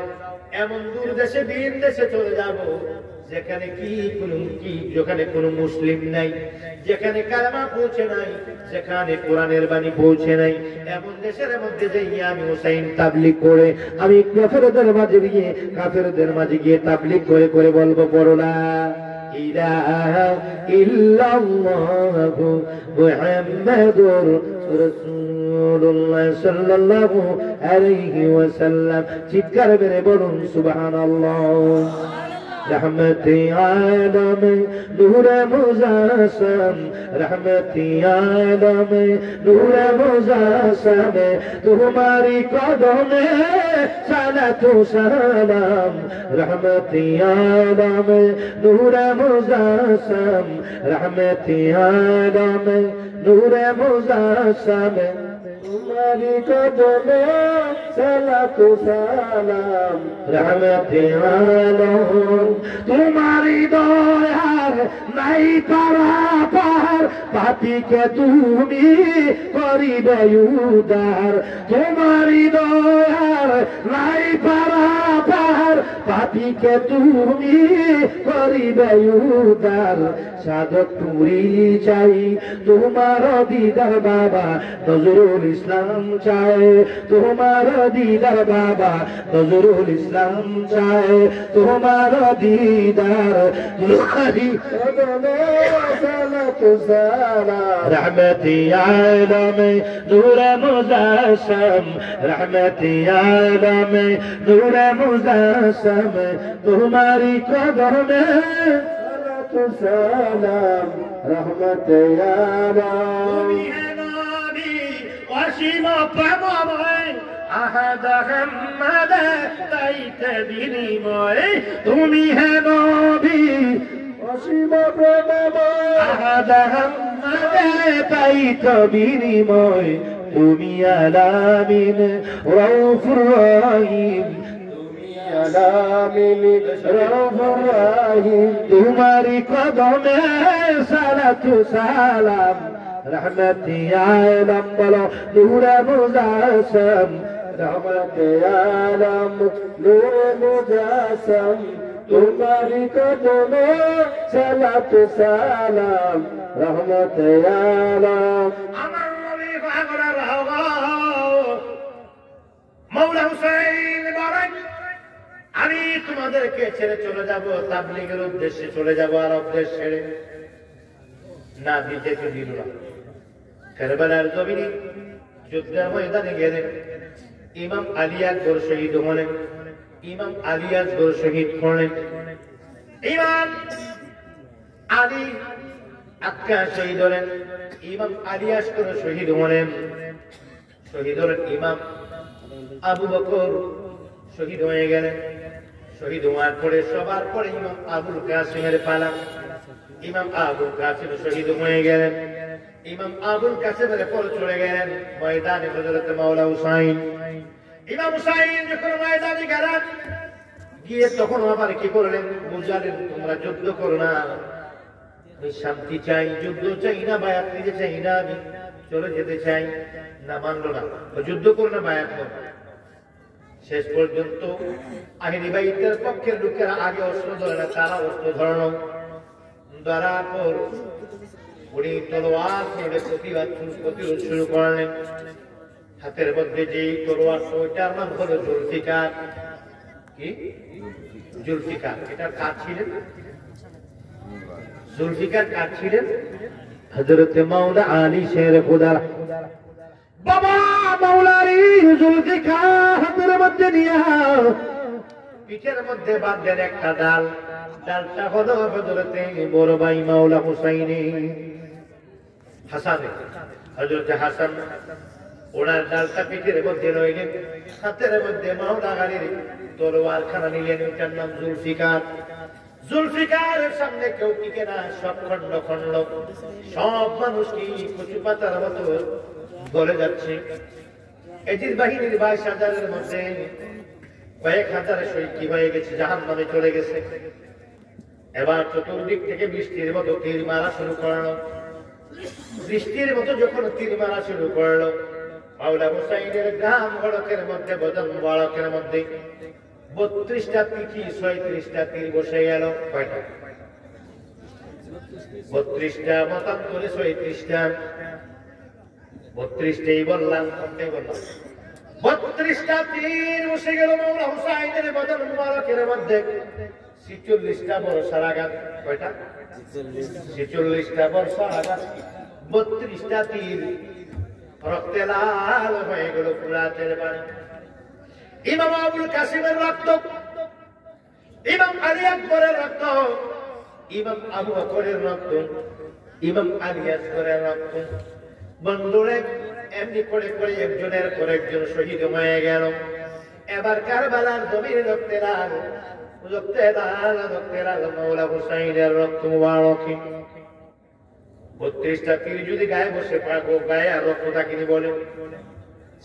এমন দূর দেশে ভিন দেশে চলে যাব যেখানে যেখানে কোনো মুসলিম নাই, যেখানে কালেমা পৌঁছে নাই, যেখানে কোরআনের বাণী পৌঁছে নাই, এমন দেশের মধ্যে যাইয়া আমি হুসাইন তাবলীগ করে আমি কাফেরদের মাঝে গিয়ে তাবলীগ করে করে বলবো, পড়ো না ইলাহা ইল্লাল্লাহু মুহাম্মাদুর রাসূলুল্লাহ সাল্লাল্লাহু আলাইহি ওয়াসাল্লাম। চিৎকার করে বলুন সুবহানাল্লাহ। रहमती आलम नूर मुजासम, रहमती आलम नूर मुजासम, तुम्हारी कदमे सलातु सलाम। रहमती आलम नूर मुजासम, रहमती आलम नूर मुजासम, तुम्हारी कदमे सलातु सलाम। रहमते आलम तुम्हारी दयार নাই পারাপার, পাপীকে তুমি করিবে উদ্ধার। তোমারি দয়ার নাই পারাপার, পাপীকে তুমি করিবে উদ্ধার। সাধক পুরি চাই তোমার দিদার বাবা নজরুল ইসলাম চায়, তোমার দিদার বাবা নজরুল ইসলাম চায়, তোমার দিদার তোমারি रहमती आलम नूर मुजासम, रहमती आलम नूर मुजासम, तुम्हारी कदमे सलातु सलाम। रहमते आलम অসীমা প্রেমময় আহাদ আহমদ তাইতে বিনিময়, তুমি হে নবী অসীম প্রেমময় আহাদ আহমদ তাইতে বিনিময়, তুমি আলামিন রউফুর রহিম, তুমি আলামিন রউফুর রহিম, তোমারি কদমে সালাতু সালাম। रहमती आलम बोलो नूर मुजासम, रहमती आलम नूर मुजासम, तुम्हारी कदमे सलातु सलाम। रहमती आलम আমার নবী পাগলের হওয়া মাওলা হুসাইন বারাক, আমি তোমাদেরকে ছেড়ে চলে যাব, তাবলীগের উদ্দেশ্যে চলে যাব আরব দেশ ছেড়ে। না দিতে তো দিল না। কারবালার জমিনে যুদ্ধের ময়দানে গেলেন, ইমাম আলী আকবর শহীদ হলেন, ইমাম আলী আকবর শহীদ হলেন। ইমাম আলী আক্কা শহীদ হলেন, ইমাম আলী আসকর শহীদ হলেন, শহীদ হলেন ইমাম আবু বকর শহীদ হয়ে গেলেন। শহীদ হওয়ার পরে সবার পরে ইমাম আবুল কাসিমের পালা। ইমাম আবুল কাসিম শহীদ হয়ে গেলেন। ইমাম আবুল কাসিমের পর চলে গেলেন ময়দানে হযরত মাওলা হুসাইন। ইমাম হুসাইন যখন ময়দানে গেলেন, গিয়ে তখন আবার কি করলেন, বুঝালেন তোমরা যুদ্ধ করো না, আমি শান্তি চাই, যুদ্ধ চাই না, বায়াত নিতে চাই না, আমি চলে যেতে চাই না। মানলো না, যুদ্ধ করো না, বায়াত করো। শেষ পর্যন্ত আহলি বাইতের পক্ষের লোকেরা আগে অস্ত্র ধরে না, তারা অস্ত্র ধরল। ধরার পর উনি তলোয়ার ধরে প্রতিরোধ শুরু করলেন। হাতের মধ্যে যে তলোয়ার, ওইটার নাম হলো জুলফিকার। কি জুলফিকার? এটা কার ছিলেন? জুলফিকার কার ছিলেন? হযরত মাওলা আলী শের খুদা। বাবা মাওলা আলী জুলফিকার হাতের মধ্যে নিয়ে পিঠের মধ্যে বাঁধলেন একটা ডাল। ডালটা হলো হযরত বড় ভাই মাওলা হুসাইনি হাসানে, হযরত হাসান। ওনার ডালটা পিঠের মধ্যে রইলেন, হাতের মধ্যে মাওলা আলীর তলোয়ার খানা নিলেন, ওইটার নাম জুলফিকার। জুলফিকারের সামনে কেউ টিকে না, সব খন্ড খন্ড, সব মানুষ কি কচু পাতার মতো গলে যাচ্ছে। এজিদ বাহিনীর 22,000-এর মধ্যে কয়েক হাজারের শহীদ কি হয়ে গেছে, জাহান্নামে চলে গেছে। এবার চতুর্দিক থেকে বৃষ্টির মতো তীর মারা শুরু করলো। বৃষ্টির মতো যখন তীর মারা শুরু করলো, মাওলা হুসাইনের গ্রাম বড়কের মধ্যে, বদন বড়কের মধ্যে 32টা তিথি 36টা তীর বসে গেল। কয়টা? 32টা মতান্তরে 36টা, 32টাই বললাম, কোনটাই বললাম? 32টা তীর বসে গেল মাওলা হুসাইনের বদন মুবারকের মধ্যে। 46টা বর্ষার আঘাত। কয়টা? 46টা বর্ষার আঘাত, 32টা তীর রক্তে লাল হয়ে গেল ফুরাতের পানি। ইমাম আবুল কাসিমের রক্ত, ইমাম আলী আকবরের রক্ত, ইমাম আবু বকরের রক্ত, ইমাম আলী আসগরের রক্ত। বন্ধুরে এমনি করে করে একজনের পর একজন শহীদ হয়ে গেল। এবার কারবালার জমির রক্তে লাল, রক্তে লাল, রক্তে লাল মাওলা হুসাইনের রক্ত মুবারক। 32টা তীর যদি গায়ে বসে পাবো, গায়ে আর রক্ত থাকিনি বলে।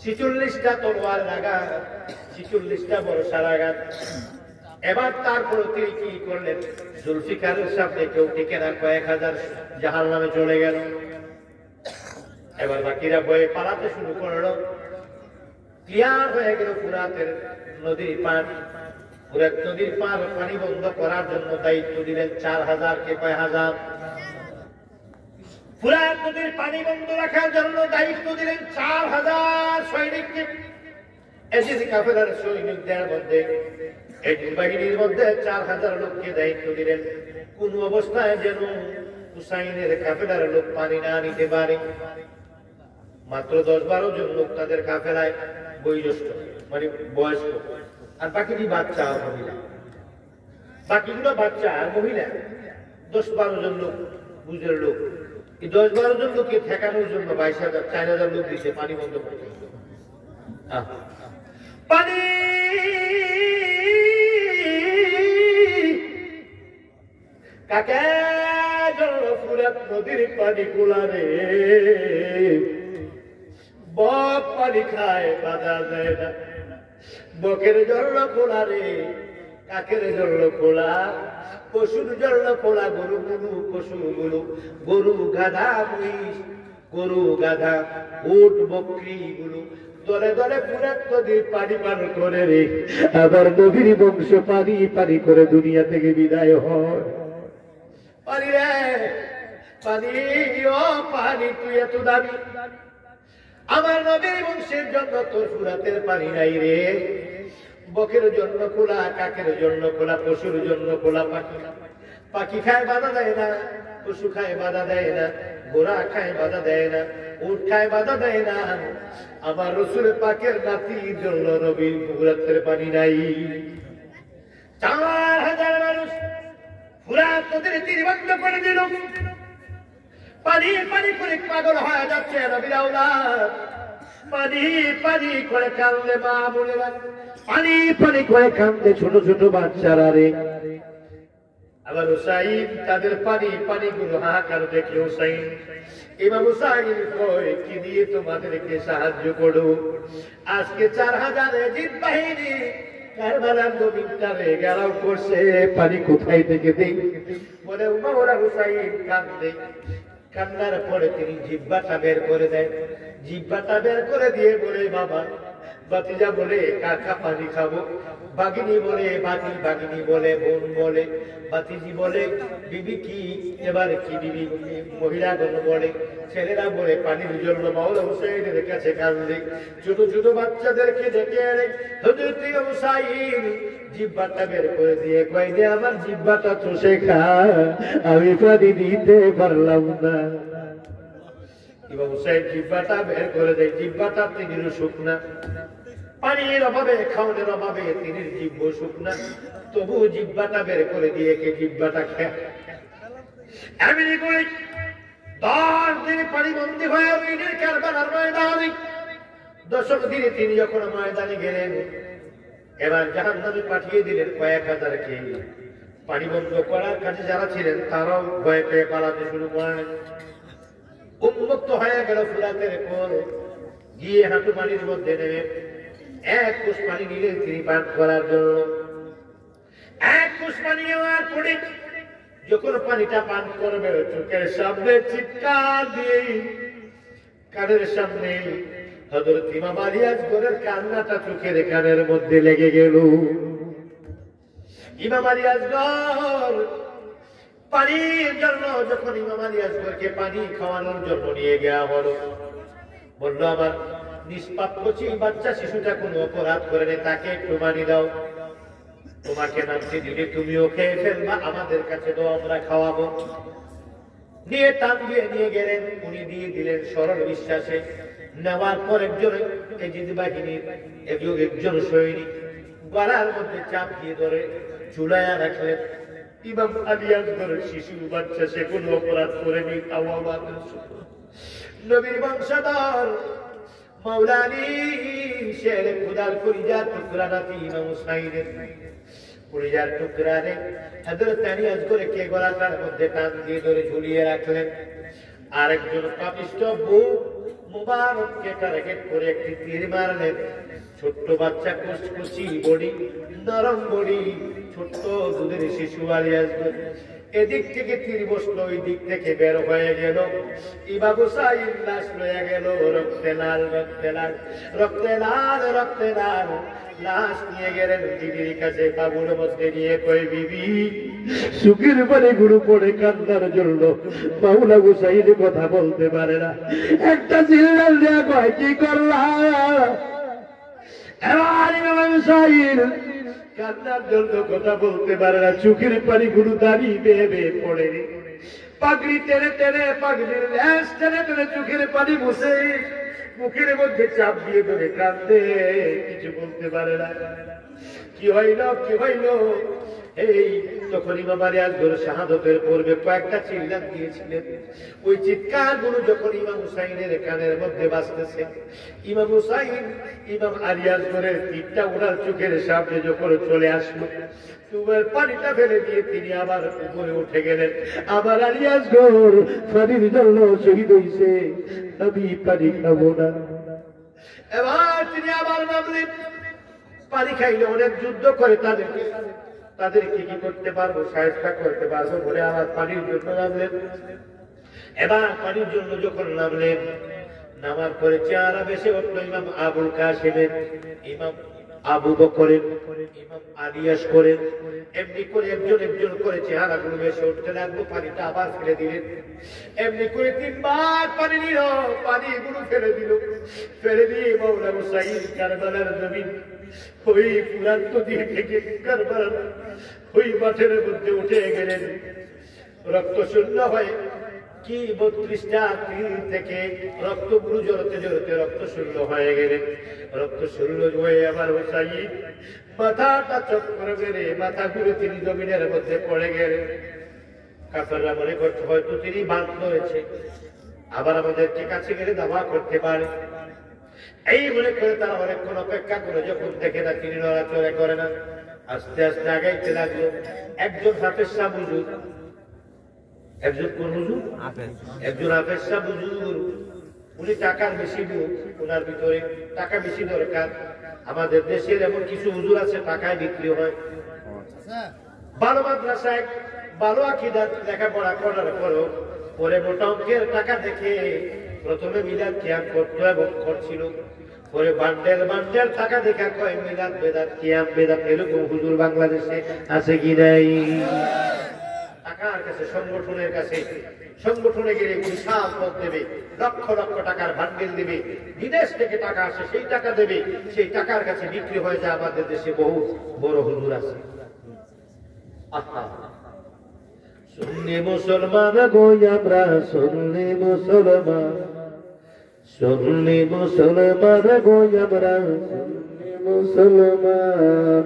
46টা তলোয়ার আঘাত, 46টা বর্ষার আঘাত। এবার তারপর তিনি কি করলেন, জুলফিকারের সামনে কেউ টিকে না, কয়েক হাজার জাহান্নামে চলে গেল। এবার বাকিরা ভয়ে পালাতে শুরু করলো। ক্লিয়ার হয়ে গেল ফুরাতের নদীর পার। ফুরাত নদীর পার পানি বন্ধ করার জন্য দায়িত্ব দিলেন 4000 কে, কয় হাজার? ফুরাত নদীর পানি বন্ধ রাখার জন্য দায়িত্ব দিলেন 4000 সৈনিককে। এজিদ কাফেলার সৈনিকদের মধ্যে, এজিদ বাহিনীর মধ্যে 4000 লোককে দায়িত্ব দিলেন, কোন অবস্থায় যেন হুসাইনের কাফেলার লোক পানি না নিতে পারে। মাত্র 10-12 জন লোক তাদের কাফেলায় বয়োজ্যেষ্ঠ, মানে বয়স্ক, আর বাকিটি বাচ্চা আর মহিলা। বাকিগুলো বাচ্চা আর মহিলা। 10-12 জন লোক, বুঝের লোক। এই 10-12 জন লোককে ঠেকানোর জন্য 22,000-4000 লোক দিয়েছে পানি বন্ধ করতে। পানি কাকে জল ফুরাত নদীর পানি কুলারে, বক পানি খায় বাধা দেয় না। বকের জল খোলা রে, কাকের জল খোলা, পশুর জল খোলা, গরুগুলো, পশুগুলো, গরু গাধা মহিষ, গরু গাধা উট বকরি গুলো দলে দলে ফুরাত নদীর পানি পান করে রে। আবার নবীর বংশ পানি পানি করে দুনিয়া থেকে বিদায় হয়। পানি রে পানি, ও পানি, তুই এত দাবি, আমার নবীর বংশের জন্য তোর ফুরাতের পানি নাই রে। বকের জন্য খোলা, কাকের জন্য খোলা, পশুর জন্য খোলা। পাখি খায় বাধা দেয় না, পশু খায় বাধা দেয় না, ঘোড়া খায় বাধা দেয় না, উট খায় বাধা দেয় না। আমার রসুল পাকের নাতির জন্য নবীর ফুরাতের পানি নাই। 4000 মানুষ ফুরাত নদীর তীর বন্ধ করে দিল। পানি পানি করে পাগল হয়ে যাচ্ছে নবীর আওলাদ, পানি পানি করে কান্দে মা বোনেরা, পানি পানি করে কান্দে ছোট ছোট বাচ্চারা রে। আবার হুসাইন তাদের পানি পানি গুলো হাহাকার দেখে হুসাইন, ইমাম হুসাইন কয় কি দিয়ে তোমাদেরকে সাহায্য করো? আজকে 4000 জিন বাহিনী কারবালার জমিনটারে ঘেরাও করছে, পানি কোথায় থেকে দেই? বলে উমারা হুসাইন কান্দে, কান্নার পরে তিনি জিহ্বাটা বের করে দেয়, জিহ্বাটা বের করে দিয়ে বলে বাবা, বাতিজা বলে কাকা পানি খাবো, বাগিনী বলে বাতি, বাগিনী বলে বোন বলে, বাতিজি বলে বিবি কি, এবার কি বিবি, মহিলাগণ বলে, ছেলেরা বলে পানির জন্য মাওলা হুসাইনের কাছে কান্দে। ছোট ছোট বাচ্চাদেরকে ডেকে এনে হযরত হুসাইন জিহ্বাটা বের করে দিয়ে কয় যে আমার জিহ্বাটা চষে খা, আমি পানি দিতে পারলাম না। ইমাম হুসাইন জিহ্বাটা বের করে দেয়, জিহ্বাটা তিনির শুকনা, পানির অভাবে খাওয়ানোর অভাবে তিনি জিহ্ব শুকনা, তবু জিহ্বাটা বের করে দিয়ে কে জিহ্বাটা খেয়ে এমনি করে 10 দিন পানি বন্দী হয়ে তিনি কারবালার ময়দানে, 10ম দিনে তিনি যখন ময়দানে গেলেন, এবার জাহান্নামে পাঠিয়ে দিলেন কয়েক হাজারকে। পানি বন্ধ করার কাছে যারা ছিলেন তারাও ভয় পেয়ে পালাতে শুরু করলেন। উন্মুক্ত হয়ে গেল ফুরাতের কোল, গিয়ে হাঁটু পানির মধ্যে নেমে 1 কোষ পানি নিলেন তিনি পান করার জন্য। 1 কোষ পানি নেওয়ার পরে যখন পানিটা পান করবে, চোখের সামনে চিৎকার দিয়ে কানের সামনে হযরত ইমাম আলী আসগরের কান্নাটা চোখের কানের মধ্যে লেগে গেল। ইমাম আলী আসগর পানির জন্য যখন ইমাম আলী আসগরকে পানি খাওয়ানোর জন্য নিয়ে গেয়া হলো, বললো আমার নিষ্পাপ কচি বাচ্চা শিশুটা কোনো অপরাধ করে নেই, তাকে একটু পানি দাও, তোমাকে নামতে দিলে তুমিও খেয়ে ফেলবা, আমাদের কাছে দাও আমরা খাওয়াবো। নিয়ে টান দিয়ে নিয়ে গেলেন, উনি দিয়ে দিলেন সরল বিশ্বাসে। নেওয়ার পর একজন এজিদ বাহিনীর একজন সৈনিক গলার মধ্যে চাপ দিয়ে ধরে ঝুলাইয়া রাখলেন। ইমাম আলী আসগরের শিশু বাচ্চা, সে কোনো অপরাধ করেনি, তাও আমাদের নবীর বংশধর মাওলানি শেরে খুদার কলিজার টুকরা নাতি ইমাম হুসাইনের কলিজার টুকরা রে হযরত আলী আসগর কে গলাটার মধ্যে টান দিয়ে ধরে ঝুলিয়ে রাখলেন। আরেকজন পাপিষ্ঠ বউ মুবারককে টার্গেট করে একটি তীর মারলেন। ছোট্ট বাচ্চা কুচকুচি বডি, নরম বডি, ছোট্ট দুধের শিশু আলী আসগর, এদিক থেকে তীর বসলো, ওই দিক থেকে বের হয়ে গেল। ইমাম হুসাইন লাশ লয়ে গেল, রক্তে লাল রক্তে লাল রক্তে লাল রক্তে লাল লাশ নিয়ে গেলেন বিবির কাছে। বাবুর মধ্যে নিয়ে কই বিবি, সুখের পানি গুরু পড়ে কান্নার জন্য মাওলা হুসাইন কথা বলতে পারে না, একটা চিল্লাল দেয়া কয় কি করলাম? এবার ইমাম হুসাইন কান্নার জন্য কথা বলতে পারে না, চোখের পানি গুরু দাঁড়িয়ে বেয়ে বেয়ে পড়ে, পাগড়ি টেনে টেনে পাগড়ির ল্যাস টেনে টেনে চোখের পানি মুছে মুখের মধ্যে চাপ দিয়ে ধরে কাঁদে, কিছু বলতে পারে না। কি হইল কি হইল? এই তখন ইমাম আলী আসগর শাহাদাতের পূর্বে কয়েকটা চিল্লাত দিয়েছিলেন, ওই চিৎকার গুলো যখন ইমাম হুসাইনের কানের মধ্যে বাজতেছে, ইমাম হুসাইন ইমাম আলী আসগরের তীরটা ওনার চোখের সামনে যখন চলে আসলো, তোমার পানিটা ফেলে দিয়ে তিনি আবার উপরে উঠে গেলেন। আবার আলী আসগর পানির জন্য শহীদ হইছে, আমি পানি খাবো না। এবার তিনি আবার নামলেন, পানি খাইলে অনেক যুদ্ধ করে তাদেরকে কি করতে পারবো, সাহায্য করতে পারবো বলে আবার পানির জন্য নামলেন। এবার পানির জন্য যখন নামলেন, নামার পরে চেহারা বেশি উঠলো ইমাম আবুল কাসিমের, ইমাম আবু বকরের, ইমাম আলী আসগরের, এমনি করে একজন একজন করে চেহারা গুলো বেশি উঠতে লাগলো। পানিটা আবার ফেলে দিলেন, এমনি করে 3 বার পানি নিল, পানি গুলো ফেলে দিল। ফেলে দিয়ে মাওলা হুসাইন কারবালার জমিন ওই ফুরান্ত দিয়ে থেকে কারবালার ওই মাঠের মধ্যে উঠে গেলেন। রক্ত শূন্য হয় কি 32টা তীর থেকে রক্তগুলো জড়তে জড়তে রক্ত শূন্য হয়ে গেলেন। রক্ত শূন্য হয়ে আবার হুসাইন মাথাটা চক্কর মেরে মাথা ঘুরে তিনি জমিনের মধ্যে পড়ে গেলেন। কাফেররা মনে করছে হয়তো তিনি বান ধরেছে, আবার আমাদেরকে কাছে গেলে দাওয়া করতে পারে। এই মনে করে তারা অনেকক্ষণ অপেক্ষা করে, যখন দেখে না তিনি নড়াচড়া করে না, আস্তে আস্তে আগাইতে লাগলো। একজন হাফেজ সাহেব হুজুর, একজন কোন হুজুর? একজন হাফেজ সাহেব হুজুর, উনি টাকার বেশি লোক, ওনার ভিতরে টাকা বেশি দরকার। আমাদের দেশের এমন কিছু হুজুর আছে টাকায় বিক্রি হয়। ভালো মাদ্রাসায় ভালো আকীদাত লেখাপড়া করার পরও পরে মোটা অঙ্কের টাকা দেখে প্রথমে মিলাদ কিয়াম করতো এবং করছিল, পরে বান্ডেল বান্ডেল টাকা দেখা কয় মিলাদ বেদাত কিয়াম বেদাত। এরকম হুজুর বাংলাদেশে আছে কি নাই? টাকার কাছে, সংগঠনের কাছে, সংগঠনে গেলে বিশাল পদ দেবে, লক্ষ লক্ষ টাকার ভান্ডেল দেবে, বিদেশ থেকে টাকা আসে সেই টাকা দেবে, সেই টাকার কাছে বিক্রি হয়ে যায়। আমাদের দেশে বহু বড় হুজুর আছে। সুন্নি মুসলমান গো আমরা, সুন্নি মুসলমান, সুন্নি মুসলমান গো আমরা, সুন্নি মুসলমান।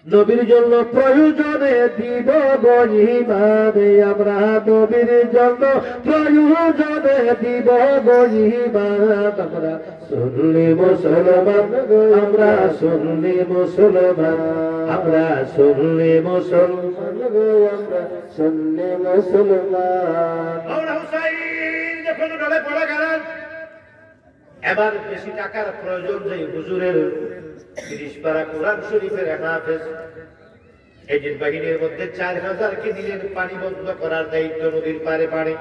নবীর জন্য প্রয়োজনে দিব গহিমানে আমরা, নবীর জন্য প্রয়োজনে দিব গহিমান আমরা। সুন্নি মুসলমান আমরা, সুন্নি মুসলমান আমরা, সুন্নি মুসলমান আমরা, সুন্নি মুসলমান। মাওলানা হুসাইন যখন ডলে পড়ে গেলেন, এবার বেশি টাকার প্রয়োজন নেই। হুজুরের 30 পারা কোরআন শরীফের হাফেজ, এজিদ বাহিনীর মধ্যে 4000কে দিলেন পানি বন্ধ করার দায়িত্ব, নদীর পারে পারে।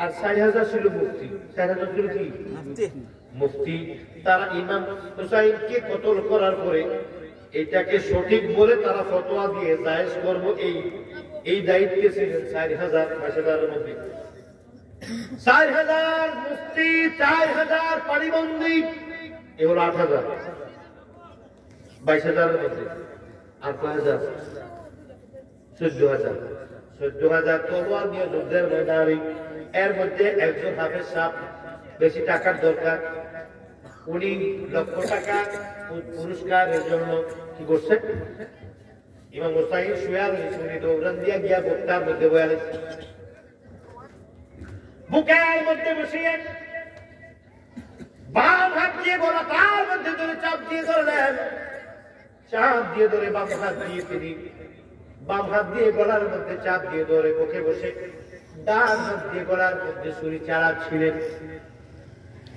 আর 4000 ছিল মুফতি। 4000 ছিল কি? মুফতি। তারা ইমাম হুসাইনকে কতল করার পরে এটাকে সঠিক বলে তারা ফতোয়া দিয়ে জায়েজ করব, এই দায়িত্বে ছিলেন 4000 5000 মধ্যে। 4000 মুফতি, 4000 পানিবন্দী, এগুলো 8000, 22000 মধ্যে। আর 5000, 14000, 14000 তলোয়ার নিয়ে যুদ্ধের ময়দানে। এর মধ্যে একজন হাফেজ সাহেব, বেশি টাকার দরকার, উনি লক্ষ টাকা পুরস্কারের জন্য কি করছেন? ইমাম হুসাইন শুয়ে রয়েছে, উনি দৌড়ান দিয়া গিয়া বুকটার মধ্যে বয়ালে, বুকের মধ্যে বসিয়ে বাম হাত দিয়ে গলা তার মধ্যে ধরে চাপ দিয়ে ধরলেন। চাপ দিয়ে ধরে বাম হাত দিয়ে তিনি বাম হাত দিয়ে গলার মধ্যে চাপ দিয়ে ধরে বুকে বসে ডান হাত দিয়ে গলার মধ্যে ছুরি চালাচ্ছিলেন।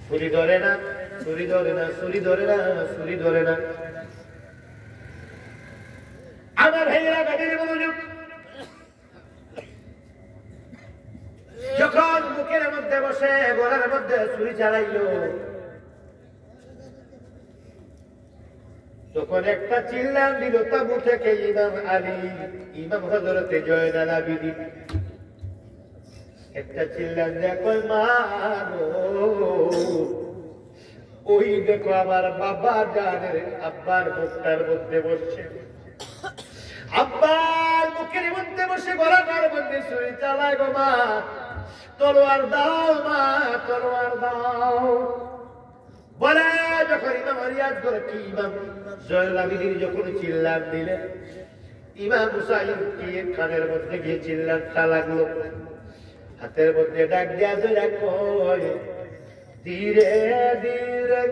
ছুরি ধরে না, ছুরি ধরে না, ছুরি ধরে না, ছুরি ধরে না। আমার ভাইয়েরা গাড়ির মনোযোগ, যখন বুকের মধ্যে বসে গলার মধ্যে ছুরি চালাইল, তখন একটা চিল্লান দিল তাবু থেকে ইমাম আলী, ইমাম হযরতে জয়নাল আবেদীন। একটা চিল্লান দেয়া কয়, মারো, ওই দেখো আমার বাবা জানের আব্বার বুকটার মধ্যে বসছে, আব্বার বুকের মধ্যে বসে গলাটার মধ্যে ছুরি চালায় গো মা, তলোয়ার দাও মা, তলোয়ার দাও। বলে যখন ইমাম রিয়াজ করে কি ইমাম জয়নাল আবেদীন যখন চিল্লান দিলেন, ইমাম হুসাইন কি কানের মধ্যে গিয়ে চিল্লানটা লাগলো। হাতের মধ্যে ডাক দিয়া ধরে কয়, ধীরে ধীরে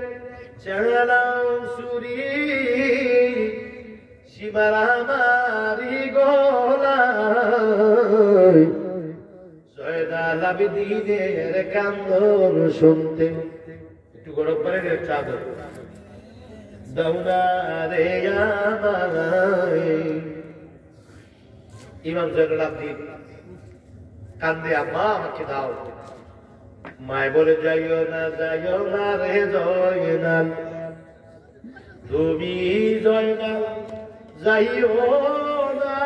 চালাও ছুরি, সীমার আমারি গলায়। জয়নাল আবেদীনের কান্দন শুনতে একটু গরম করে চাদর দৌড়া রে আমায়। ইমাম জয়নাল আবেদীন কান্দে, আম্মা আমাকে দাও। মায় বলে, যাইও না, যাইও না রে জয়নাল, তুমি জয়নাল যাইও না,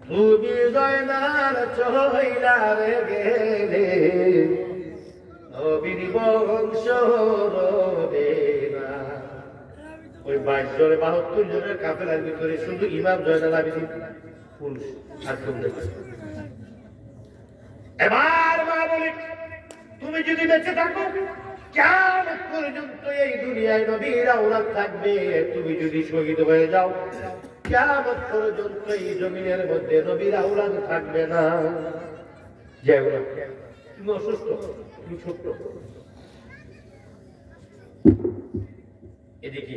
তুমি জয়নাল চইলা রে গেলে, নবীর বংশ রবে না। ওই 22 জনে 72 জনের কাফেলার ভিতরে শুধু ইমাম জয়নাল আবেদীন পুরুষ, আর কেউ নেই। এবার মা বলে, তুমি যদি বেঁচে থাকো কিয়ামত পর্যন্ত এই দুনিয়ায় নবীর আওলাদ থাকবে, তুমি যদি শহীদ হয়ে যাও কিয়ামত পর্যন্ত এই জমিনের মধ্যে নবীর আওলাদ থাকবে না। যাও না, তুমি অসুস্থ, তুমি ছোট্ট। এদিকে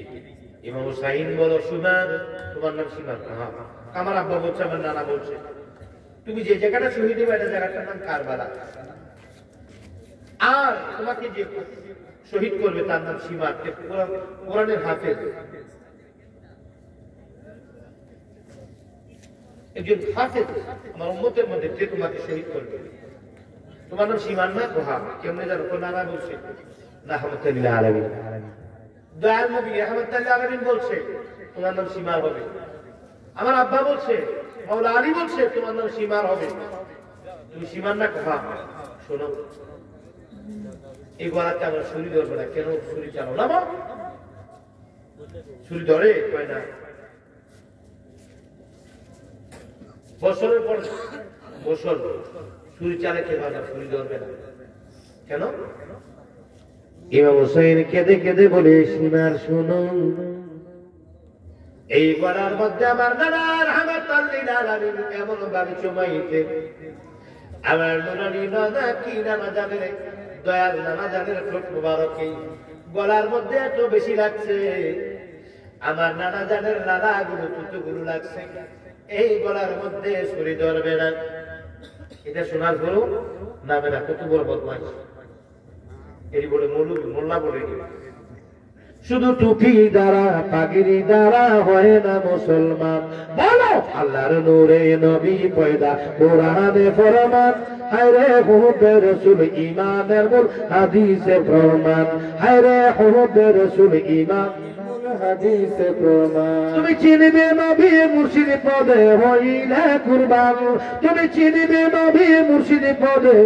ইমাম হুসাইন বলো, সুমান, তোমার নাম সুমান? হ্যাঁ। আমার আব্বা বলছে, আমার নানা বলছে। তুমি যে জায়গাটা শহীদ হবে এটা জায়গাটার নাম কারবালা, আর তোমাকে যে শহীদ করবে তার নাম সীমান, কোরআনের হাফেজ। একজন হাফেজ আমার উম্মতের মধ্যে যে তোমাকে শহীদ করবে, তোমার নাম সীমান না? কোহা কেমনে জানো? তো নানা বলছে রাহমাতুল্লাহ আলাইহি, দয়াল নবী রাহমাতুল্লাহ আলাইহি বলছে তোমার নাম সীমান হবে। আমার আব্বা বলছে, মাওলা আলী বলছে তোমার নাম সীমান হবে। তুমি সীমান না? কোহা। শোনো, এই গলাতে আমরা ছুরি ধরবো না। কেন ছুরি চালো না? ছুরি ধরে কয় না, বছরের পর বছর ছুরি চালে কে ভালো, ছুরি ধরবে না কেন? ইমাম হুসাইন কেঁদে কেঁদে বলে, শোনার শোনো, এই গলার মধ্যে আমার নানা রাহমাতুল্লাহ আলাইহি এমন ভাবে চুমাইতে, আমার নুরানি নানা কি নানা জানে, দয়াল নানা জানের ঠোঁট মুবারকে গলার মধ্যে এত বেশি লাগছে, আমার নানা জানের নানা গুলো তুতুগুলো লাগছে, এই গলার মধ্যে ছুরি ধরবে না। এটা শোনার পরও নামে না, কত বড় বদমাইশ। এই বলে মোল্লা বলে শুধু টুপি দ্বারা পাগড়ি দ্বারা হয় না মুসলমান। বলো আল্লাহর নূরে নবী পয়দা, কোরআনে ফরমান, হায়রে হুব্বে রাসূল ঈমানের মূল হাদিসে প্রমাণ, হায়রে হুব্বে রাসূল ঈমান হাদিসে প্রমাণ। তুমি চিনবে নবী মুর্শিদ পদে হইলে কুরবান, তুমি চিনবে নবী মুর্শিদ পদে,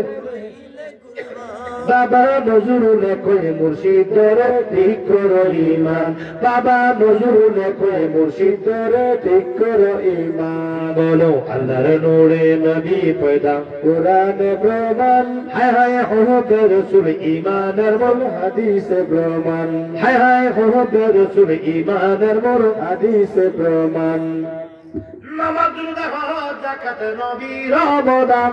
বাবা নজরুল কই মুর্শিদ ধরে ঠিক করো ঈমান, বাবা নজরুল কই মুর্শিদ ধরে ঠিক করো ঈমান। বলো আল্লাহর নূরে নবী পয়দা, কোরআনে প্রমাণ, হায় হায় হুব্বে রাসূল ঈমানের মূল হাদিসে প্রমাণ, হায় হায় হুব্বে রাসূল ঈমানের মূল হাদিসে প্রমাণ। নামাজ রোজা হজ যাকাত নবীর অবদান,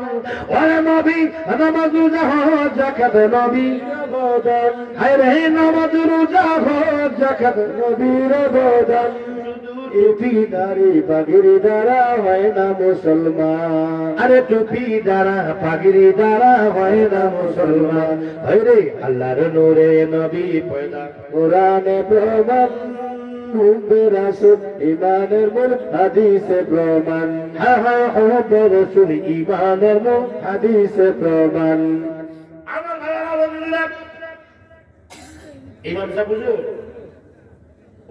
ওরে নবী নামাজ রোজা হজ যাকাত নবীর অবদান, হায় রে নামাজ রোজা হজ যাকাত নবীর অবদান। টুপি দাড়ি পাগড়ি দ্বারা হয় না মুসলমান, আরে টুপি দ্বারা পাগড়ি দ্বারা হয় না মুসলমান। হইরে আল্লাহর নূরে নবী পয়দা, কোরআনে প্রমাণ, হুব্বে রাসূল ঈমানের মূল হাদিসে প্রমাণ, হ্যাঁ হ্যাঁ হুব্বে রাসূল ঈমানের মূল হাদিসে প্রমাণ। আমার ভাইরা বন্ধুরা, ইমাম সাহেব হুজুর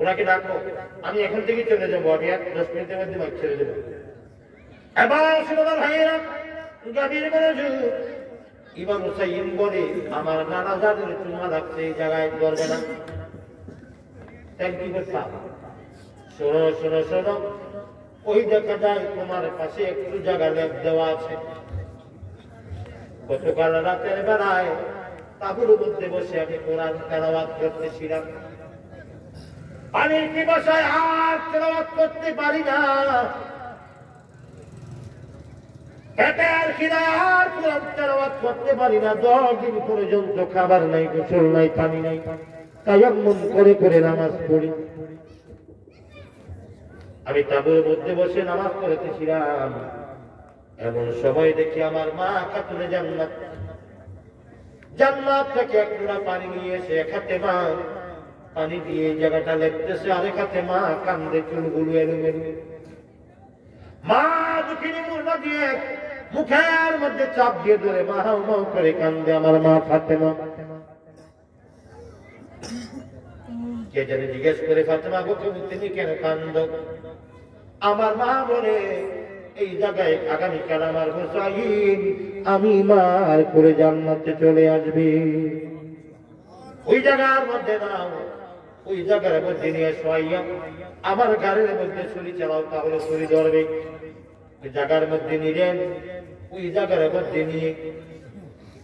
ওনাকে ডাকো, আমি এখন থেকে চলে যাবো, আমি 10 মিনিটের মধ্যে বাড়ি ছেড়ে দেবো। এবার শুনুন ভাইয়েরা, গভীর মনোযোগ। ইমাম হুসাইন বলে, আমার নানা জানের চুমা লাগছে, এই জায়গায় ধরবে না। শোনো শোনো শোনো, ওই দেখা যায় তোমার পাশে একটু জায়গা লেপ দেওয়া আছে। গতকাল রাতের বেলায় তাঁবুর মধ্যে বসে আমি কোরআন তেলাওয়াত করতেছিলাম, পানির পিপাসায় আর তেলাওয়াত করতে পারি না, পেটের খিদায় আর কোরআন তেলাওয়াত করতে পারি না। 10 দিন পর্যন্ত খাবার নাই, গোসল নাই, পানি নাই, তায়াম্মুম করে করে নামাজ পড়ি। আমি তাঁবুর মধ্যে বসে নামাজ পড়তেছিলাম, এমন সময় দেখি আমার মা খাতুনে জান্নাত, জান্নাত থেকে এক গ্লাস পানি নিয়ে এসে এক হাতে মা পানি দিয়ে জায়গাটা লেপতেছে, আরেক হাতে মা কান্দে, চুলগুলো এলোমেলো। মা দুঃখিনী মুর্দা দিয়ে মুখের মধ্যে চাপ দিয়ে ধরে মা হাউ মাউ করে কান্দে। আমার মা ফাতেমা, কে জানে জিজ্ঞেস করে, ফাতেমা গো তুমি কেন কান্দ? আমার মা বলে, এই জায়গায় আগামীকাল আমার হুসাইন আমি মার করে জান্নাতে চলে আসবে, ওই জায়গার মধ্যে নাও, ওই জায়গার মধ্যে নিয়ে শোয়াইয়া আমার গাড়ির মধ্যে ছুরি চালাও, তাহলে ছুরি ধরবে। ওই জায়গার মধ্যে নিলেন, ওই জায়গার মধ্যে নিয়ে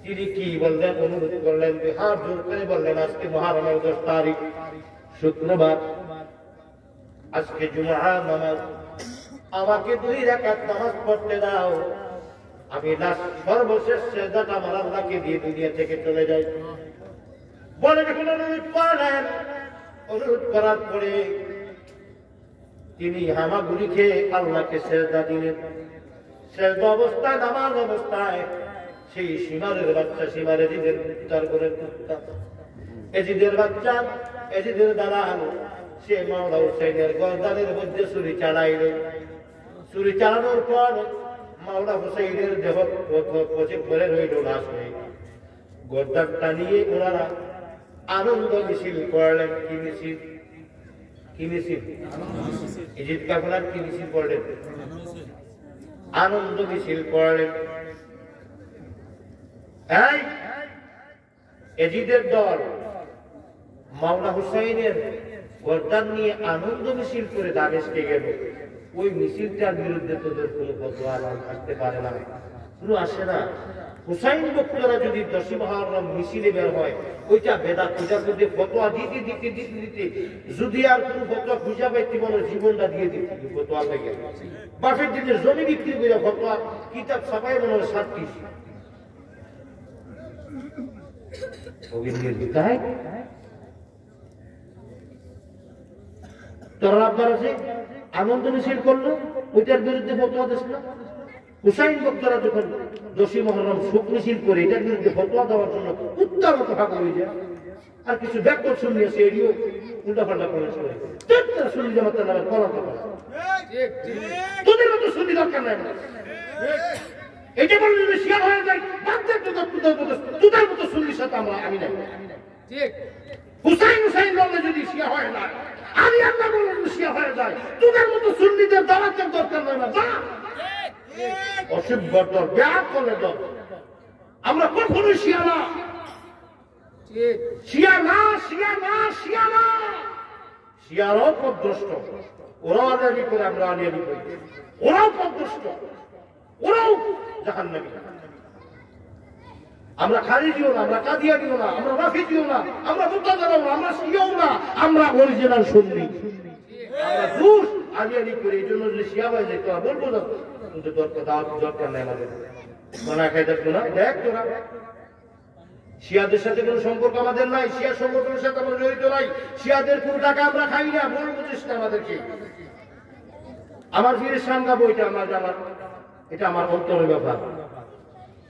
তিনি কি বললেন, অনুরোধ করলেন, হাত জোর করে বললেন, আজকে মুহররমের 10 তারিখ শুক্রবার, আজকে জুমার নামাজ, আমাকে 2 রাকাত নামাজ পড়তে দাও, আমি সর্বশেষ সেজদাটা আমার আল্লাহকে দিয়ে দুনিয়া থেকে চলে যাই। বলে যখন অনুরোধ করলেন, অনুরোধ করার পরে তিনি হামাগুড়ি খেয়ে আল্লাহকে সেজদা দিলেন। সেজদা অবস্থায়, নামাজ অবস্থায় সেই সীমারের বাচ্চা, সীমার এজিদের উদ্ধার করে এজিদের বাচ্চা, এজিদের দালাল, সে মাওলা হুসাইনের গর্দানের মধ্যে ছুরি চালাইল। ছুরি চালানোর পর মাওলা হুসাইনের দেহ পচে পড়ে রইল লাশ হয়ে। গর্দানটা নিয়ে ওনারা আনন্দ মিছিল করলেন। কি মিছিল? কি মিছিল? ইজিদ কাফেলার কি মিছিল করলেন? আনন্দ মিছিল করলেন। এই এজিদের দল মাওলা হুসাইনের গর্দান নিয়ে আনন্দ মিছিল করে দামেস্কে গেল। ওই মিছিলটার বিরুদ্ধে তোদের কোনো ফতোয়া আসতে পারে না, কোনো আসে না। হুসাইন ভক্তরা যদি 10 মুহররম মিছিলে বের হয়, ওইটা বেদাত পূজার মধ্যে ফতোয়া দিতে দিতে দিতে দিতে যদি আর কোনো ফতোয়া খুঁজা পাইতে বলো, জীবনটা দিয়ে দিতে ফতোয়া লেগে। বাফের দিনের জমি বিক্রি করে ফতোয়া কিতাব ছাপাই মনে হয় 37। তোরা আপনার আছে আনন্দ মিছিল করলো, ওইটার বিরুদ্ধে ফতোয়া দিস না। হুসাইন ভক্তরা যখন 10 মুহররম শোক মিছিল করে এটার বিরুদ্ধে ফতোয়া দেওয়ার জন্য উত্তর মতো ভাগ হয়ে যায়। আর কিছু ব্যাকল শুনিয়েছে, এডিও উল্টাপাল্টা করে শুনি জামাতের নামে পড়াতে পারে। তোদের মতো শুনি দরকার নাই। এটা বলে যদি শিয়া হয়ে যায়, তোদের মতো শুনির সাথে আমি নাই। হুসাইন হুসাইন বললে যদি শিয়া হয় না, আমি আল্লাহ বললে শিয়া হয়ে যায়, তোদের মতো সুন্নিদের দাওয়াতের দরকার নয় না। অসভ্য দল, ব্যাগ করলে দল। আমরা কখনোই শিয়া না, শিয়া না, শিয়া না, শিয়া না। শিয়ারাও পথভ্রষ্ট, ওরাও আলিয়ালি করে, আমরা আলিয়ালি করি। ওরাও পথভ্রষ্ট, ওরাও জাহান্নামী। আমরা খারিজিও না, আমরা কাদিয়ানিও না, আমরা রাফিজিও না, আমরা মুতাজারাও না, আমরা শিয়াও না, আমরা অরিজিনাল সুন্নি। আমরা দুষ আলিয়ালি করি। এই জন্য যদি শিয়া হয়ে যায় তোরা বলবো না, কিন্তু দরকার নাই আমাদের। মানা খাই দেখবো না, দেখ তোরা শিয়াদের সাথে কোনো সম্পর্ক আমাদের নাই, শিয়া সংগঠনের সাথে আমরা জড়িত নাই, শিয়াদের কোনো টাকা আমরা খাই না, বলবো চেষ্টা আমাদেরকে। আমার ফিরে সামগাবো, এটা আমার অন্তরের ব্যাপার।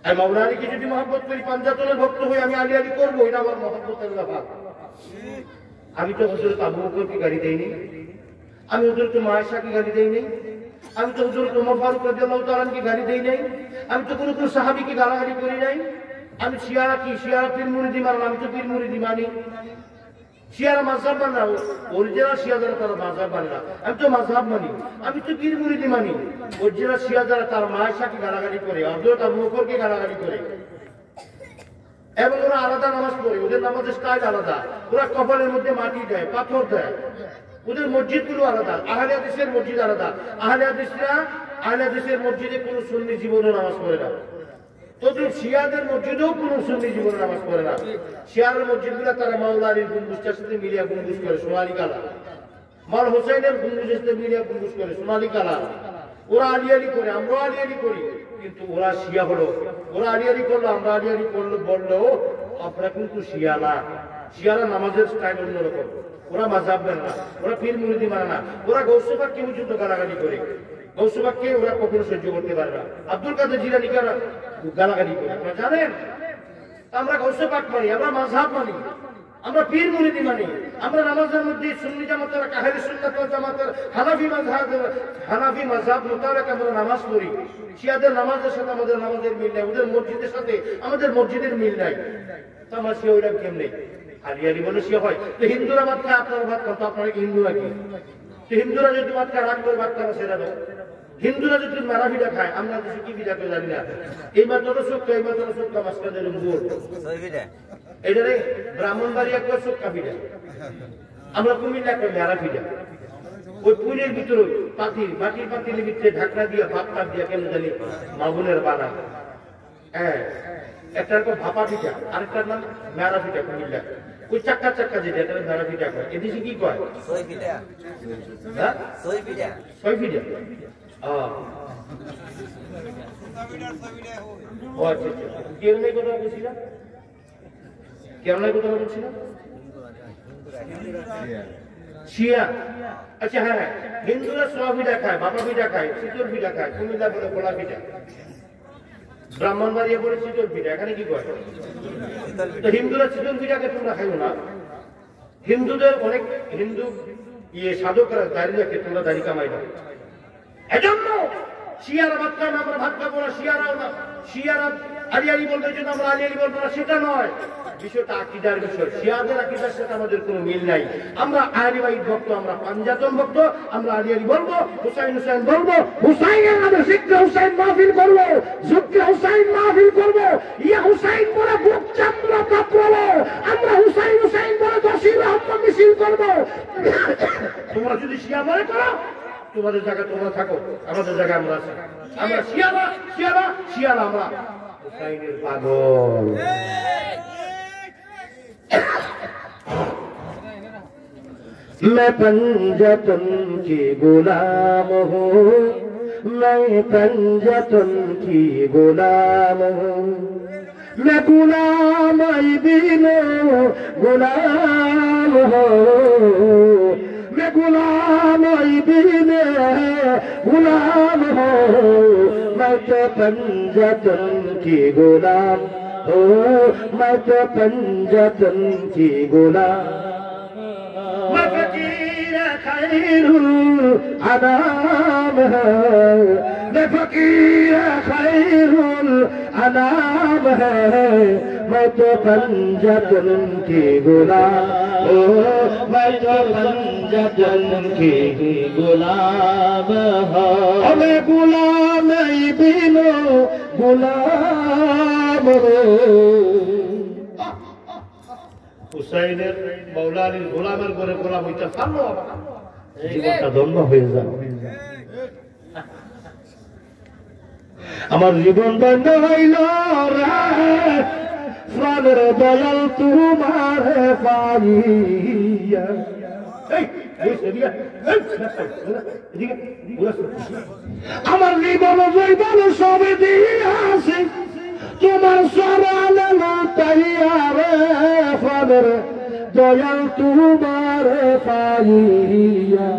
আমি মাওলা আলীকে যদি মহব্বত করি, পাঞ্জাতনের ভক্ত হয়ে আমি আলিয়ালি করবো, এটা আমার মহব্বতের ব্যাপার। আমি তো হযরত আবু বকরকে গালি দেইনি, আমি হযরত আয়েশাকে গালি দেইনি, আমি তো হযরত ওমর ফারুক রাদিয়াল্লাহু তাআলা আনহুকে গালি দেই নাই, আমি তো কোনো সাহাবীকে গালাগালি করি নাই। আমি শিয়ারা কি, শিয়ারা পীর মুরিদি মানেন, আমি তো পীর মুরিদি মানি। শিয়ারা মাযহাব মানে না, অরিজিনাল শিয়া যারা তারা মাযহাব মানে না, আমি তো মাযহাব মানি, আমি তো পীর মুরিদি মানি। অরিজিনাল শিয়া যারা তার আয়েশাকে গালাগালি করে, হযরত আবু বকরকে গালাগালি করে, এবং ওরা আলাদা নামাজ পড়ে, ওদের নামাজের স্টাইল আলাদা, ওরা কপালের মধ্যে মাটি দেয়, পাথর দেয়, ওদের মসজিদগুলো আলাদা, আহলে হাদিসের মসজিদ আলাদা। আহলে হাদিসের মসজিদে কোনো সুন্নি জীবনে নামাজ পড়ে না, তদ্রুপ শিয়াদের মসজিদেও কোনো সুন্নি জীবনে নামাজ পড়ে না। শিয়াদের মসজিদগুলো তারা মাওলা আলীর গম্বুজটার সাথে মিলিয়া গম্বুজ করে সোনালী কালার, মাওলা হোসেনের গম্বুজের সাথে মিলিয়া গম্বুজ করে সোনালী কালার। ওরা আলিয়ালি করে, আমরাও আলিয়ালি করি, কিন্তু ওরা শিয়া হলো। ওরা আলিয়ালি করলো, আমরা আলিয়ালি করলো, বললো আপনারা কিন্তু শিয়া না। শিয়ারা নামাজের স্টাইল অন্যরকম, ওরা মাযহাব মানে না, ওরা পীর মুরিদি মানে না, ওরা গৌসে পাককে পর্যন্ত গালাগালি করে। গৌসে পাককে ওরা কখনো সহ্য করতে পারে না। আব্দুল কাদের জিলানী গালাগালি করে, আপনারা জানেন। আমরা গৌসে পাক মানি, আমরা মাযহাব মানি, আমরা পীর মুরিদি মানি। আমরা নামাজের মধ্যে সুন্নি জামাতের, আহলে সুন্নাত ওয়াল জামাতের হানাফি মাযহাব মোতাবেক আমরা নামাজ পড়ি। শিয়াদের নামাজের সাথে আমাদের নামাজের মিল নাই, ওদের মসজিদের সাথে আমাদের মসজিদের মিল নাই। তো আমরা শিয়া ওইরকম কেমনে আলিয়ালি বলে শিয়া হয়? তো হিন্দুরা ভাত খায়, আপনারা ভাত খান, তো আপনারা কি হিন্দু নাকি? তো হিন্দুরা যদি ভাত খায়, রাগ করে ভাত খাওয়া সেটা দাও। হিন্দুরা যদি মেরা পিঠা খায়, আমরা কিছু কি পিঠা করে জানি না। এই মাত্র সত্যি, এই মাত্র সত্য মাঝখানে এটা রে ব্রাহ্মণবাড়ি একটা সত্যা পিঠা, আমরা কুমিল্লা একটা মেরা পিঠা। ওই পুলের ভিতরে পাতিল, মাটির পাতিলের ভিতরে ঢাকনা দিয়ে ভাত টাপ দিয়ে কেন জানি মাগুনের বানা। হ্যাঁ, একটার নাম ভাপা পিঠা, আরেকটার নাম মেরা পিঠা কুমিল্লা। ওই চাক্কা চাক্কা যেটা এটা ধারা পিঠা কয় এদেশে কি কয় সই পিঠা হ্যাঁ সই পিঠা ছয় পিঠা ও আচ্ছা কেরলে কথা বলছিলাম কেরলে কথা বলছিলাম শিয়া আচ্ছা হ্যাঁ হিন্দুরা সোয়া পিঠা খায় বাবা পিঠা খায় শীতল পিঠা খায় কুমিল্লা বলে পোলা পিঠা ব্রাহ্মণবাড়িয়া বলে শীতল পিঠা এখানে কি কয় তো হিন্দুরা শীতল পিঠাকে তোমরা খাইও না হিন্দুদের অনেক হিন্দু সাধকরা দাঁড়িয়ে রাখে তোমরা দাড়ি কামাই না এজন্য শিয়ারা ভাত খায় না আমরা ভাত খাবো না শিয়ারাও না শিয়ারা আলিয়ালি বলতে জন্য আমরা আলিয়ালি বলবো না সেটা নয় বিষয়টা আকীদার বিষয় শিয়াদের আকীদার সাথে আমাদের কোনো মিল নাই আমরা আহলে বাইত ভক্ত আমরা পাঞ্জাতন ভক্ত আমরা আলিয়ালি বলবো হুসাইন হুসাইন বলবো হুসাইনের নামে জিক্র হুসাইন মাহফিল করবো জিক্র হুসাইন মাহফিল করবো ইয়া হুসাইন বলে বুক চামড়া কাঁপবো আমরা হুসাইন হুসাইন বলে দশির আহ্বান মিছিল করবো তোমরা যদি শিয়া মনে করো তোমাদের জায়গায় তোমরা থাকো আমাদের জায়গায় আমরা আছি আমরা শিয়ারা শিয়ারা শিয়ারা আমরা হুসাইনের পাগল मैं पंजतन की गुलाम हूँ मैं पंजतन की गुलाम हूँ मैं गुलाम बिनो गुलाम हूँ मैं गुलाम बिने गुलाम हूँ मैं तो पंजतन की गुलाम हूँ मैं तो पंजतन की गुलाम फकीर खैरुल अनाम है मैं फकीर खैरुल अनाम है मैं तो पंजतन की गुलाम ओ मैं तो पंजतन की गुलाम है मैं गुलाम बिनो गुलाम হুসাইনের মৌলানির গোলামের করে গোলাম হইতে পারলো জীবনটা ধন্য হয়ে যাবে আমার জীবন ধন্য হইল প্রাণের দয়াল তোমার পাইয়া আমার জীবন জৈবন সবে দিয়ে আসে তোমার সরালে লুটাইয়া রে ফাদের দয়াল তোমার পাইয়া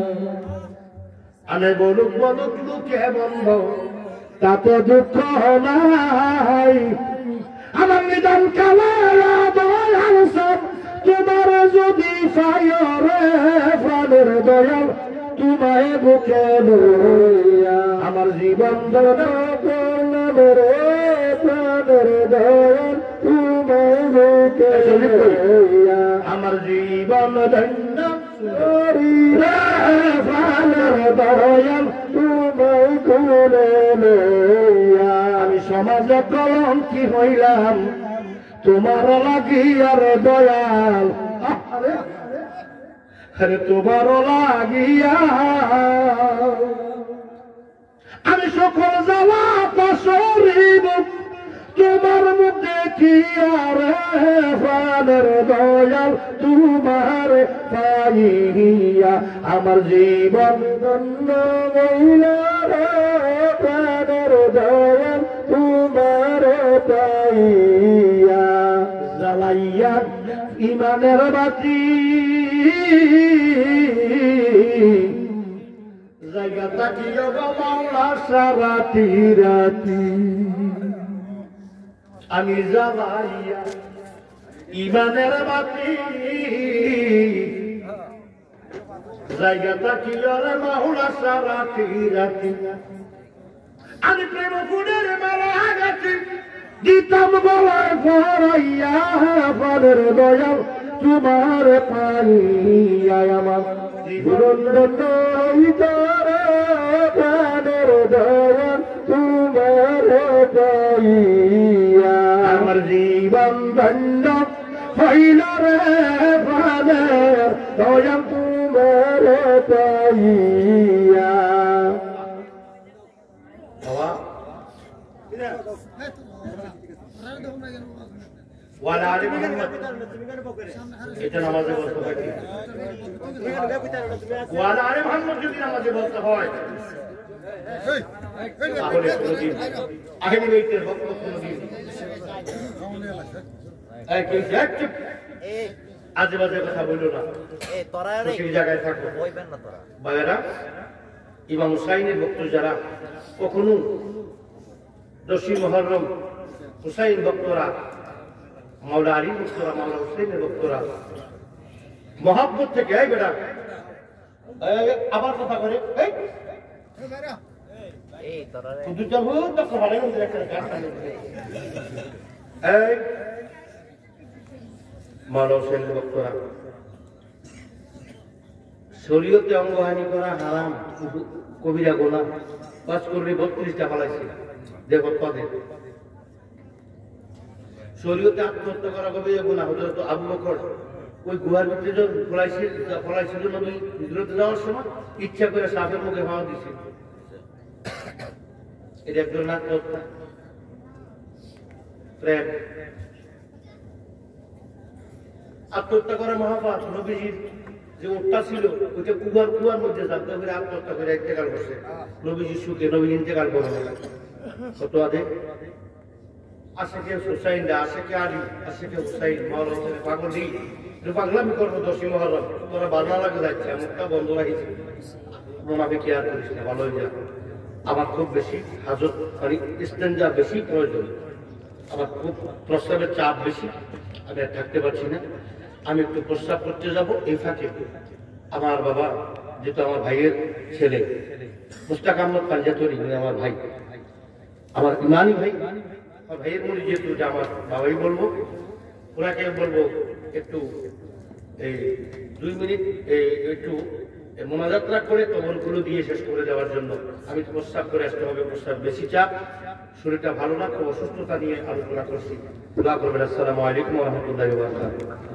আনে বলুক বলুক লোকে বন্ধ তাতে দুঃখ নাই আমার নিদান কালা দয়াল সব তোমার যদি পাই রে ফাদের দয়াল তোমায় বুকে লইয়া আমার জীবন ধন্য করলাম রে আমার জীবন ধন্য দয়াল তোমায় কোলে লইয়া আমি সমাজে কলঙ্কি হইলাম তোমার লাগিয়ার দয়াল আরে তোমার লাগিয়া আমি সকল জ্বালা পাশরিব তোমার মুখ দেখিয়া রে প্রাণের দয়াল তোমার পাইয়া আমার জীবন ধন্য হইল রে প্রাণের দয়াল তোমার পাইয়া জ্বালাইয়া ইমানের বাতি জায়গা তাকিও গো মাওলা সারাটি রাতি আমি জ্বালাইয়া ইমানের বাতি জায়গা তাকিও রে মাওলা সারাটি রাতি আমি প্রেম ফুলের মালা গাছি দিতাম গলায় ভরাইয়া পাদের দয়াল তোমার পাইয়া আমার জীবন প্রাণের দয়াল তোমার পাইয়া আমার জীবন ধন্য হইল রে প্রাণের দয়াল তোমার পাইয়া ওয়ালা আলী মুহাম্মদ এটা নামাজে বলতে হয় কি? ওয়ালা আলী মুহাম্মদ যদি নামাজে বলতে হয় তাহলে কোনদিন আহলে বাইতের ভক্ত কোনদিন আজে বাজে কথা বললো না, সেই জায়গায় থাকো ভাইয়েরা। ইমাম হুসাইনের ভক্ত যারা কখনো 10ই মুহররম হুসাইন ভক্তরা, মাওলা আলী ভক্তরা, মাওলা হুসাইনের ভক্তরা মহব্বত থেকে এই বেটা আবার কথা করে মাওলা হুসাইনের ভক্তরা শরীয়তে অঙ্গহানি করা হারাম, কবিরা গোনা, কাজ করলে 32টা ফলাইছে দেখো পদে। শরীয়তে আত্মহত্যা করা কবিরা গোনা। হযরত আবু বকর ওই গুহার ভিতরে যখন ফলাইছিল নবী হিজরতে যাওয়ার সময় ইচ্ছা করে সাপের মুখে হাওয়া দিয়েছিল। এটা একজন আত্মহত্যা প্রেম। আত্মহত্যা করা মহাপাপ। নবীজির যে উটটা ছিল ওইটা কুয়ার মধ্যে জানতে করে আত্মহত্যা করে ইন্তেকাল করছে। নবীজির সুখে নবী ইন্তেকাল করে কত আদে আশেকে হুসাইন, আশেকে আলী, আশেকে হুসাইন, মাওলা হুসাইন পাগলি পাগলামি করবো 10ই মুহররম। তোরা বাধা লাগে যাচ্ছে, মুখটা বন্ধ রাখিস, মুনাফিকি আর করিস না, ভালো হয়ে যা। আমার খুব বেশি হাজত মানে ইস্তেঞ্জা বেশি প্রয়োজন, আমার খুব প্রস্রাবের চাপ বেশি, আমি আর থাকতে পারছি না, আমি একটু প্রস্রাব করতে যাব। এই ফাঁকে আমার বাবা যেহেতু আমার ভাইয়ের ছেলে মুস্তাক আহমদ পাঞ্জাতরি, আমার ভাই, আমার ইমানি ভাই, আমার ভাইয়ের মনে যেহেতু আমার বাবাই বলবো, ওনাকে বলবো একটু এই 2 মিনিট একটু মোনাজাত করে কবরগুলো দিয়ে শেষ করে দেওয়ার জন্য। আমি তো প্রস্রাব করে আসতে হবে, প্রস্রাব বেশি চাপ, শরীরটা ভালো না, খুব অসুস্থতা নিয়ে আলোচনা করছি। দোয়া করবেন। আসসালামু আলাইকুম ওয়া রাহমাতুল্লাহি ওয়া বারাকাতুহু।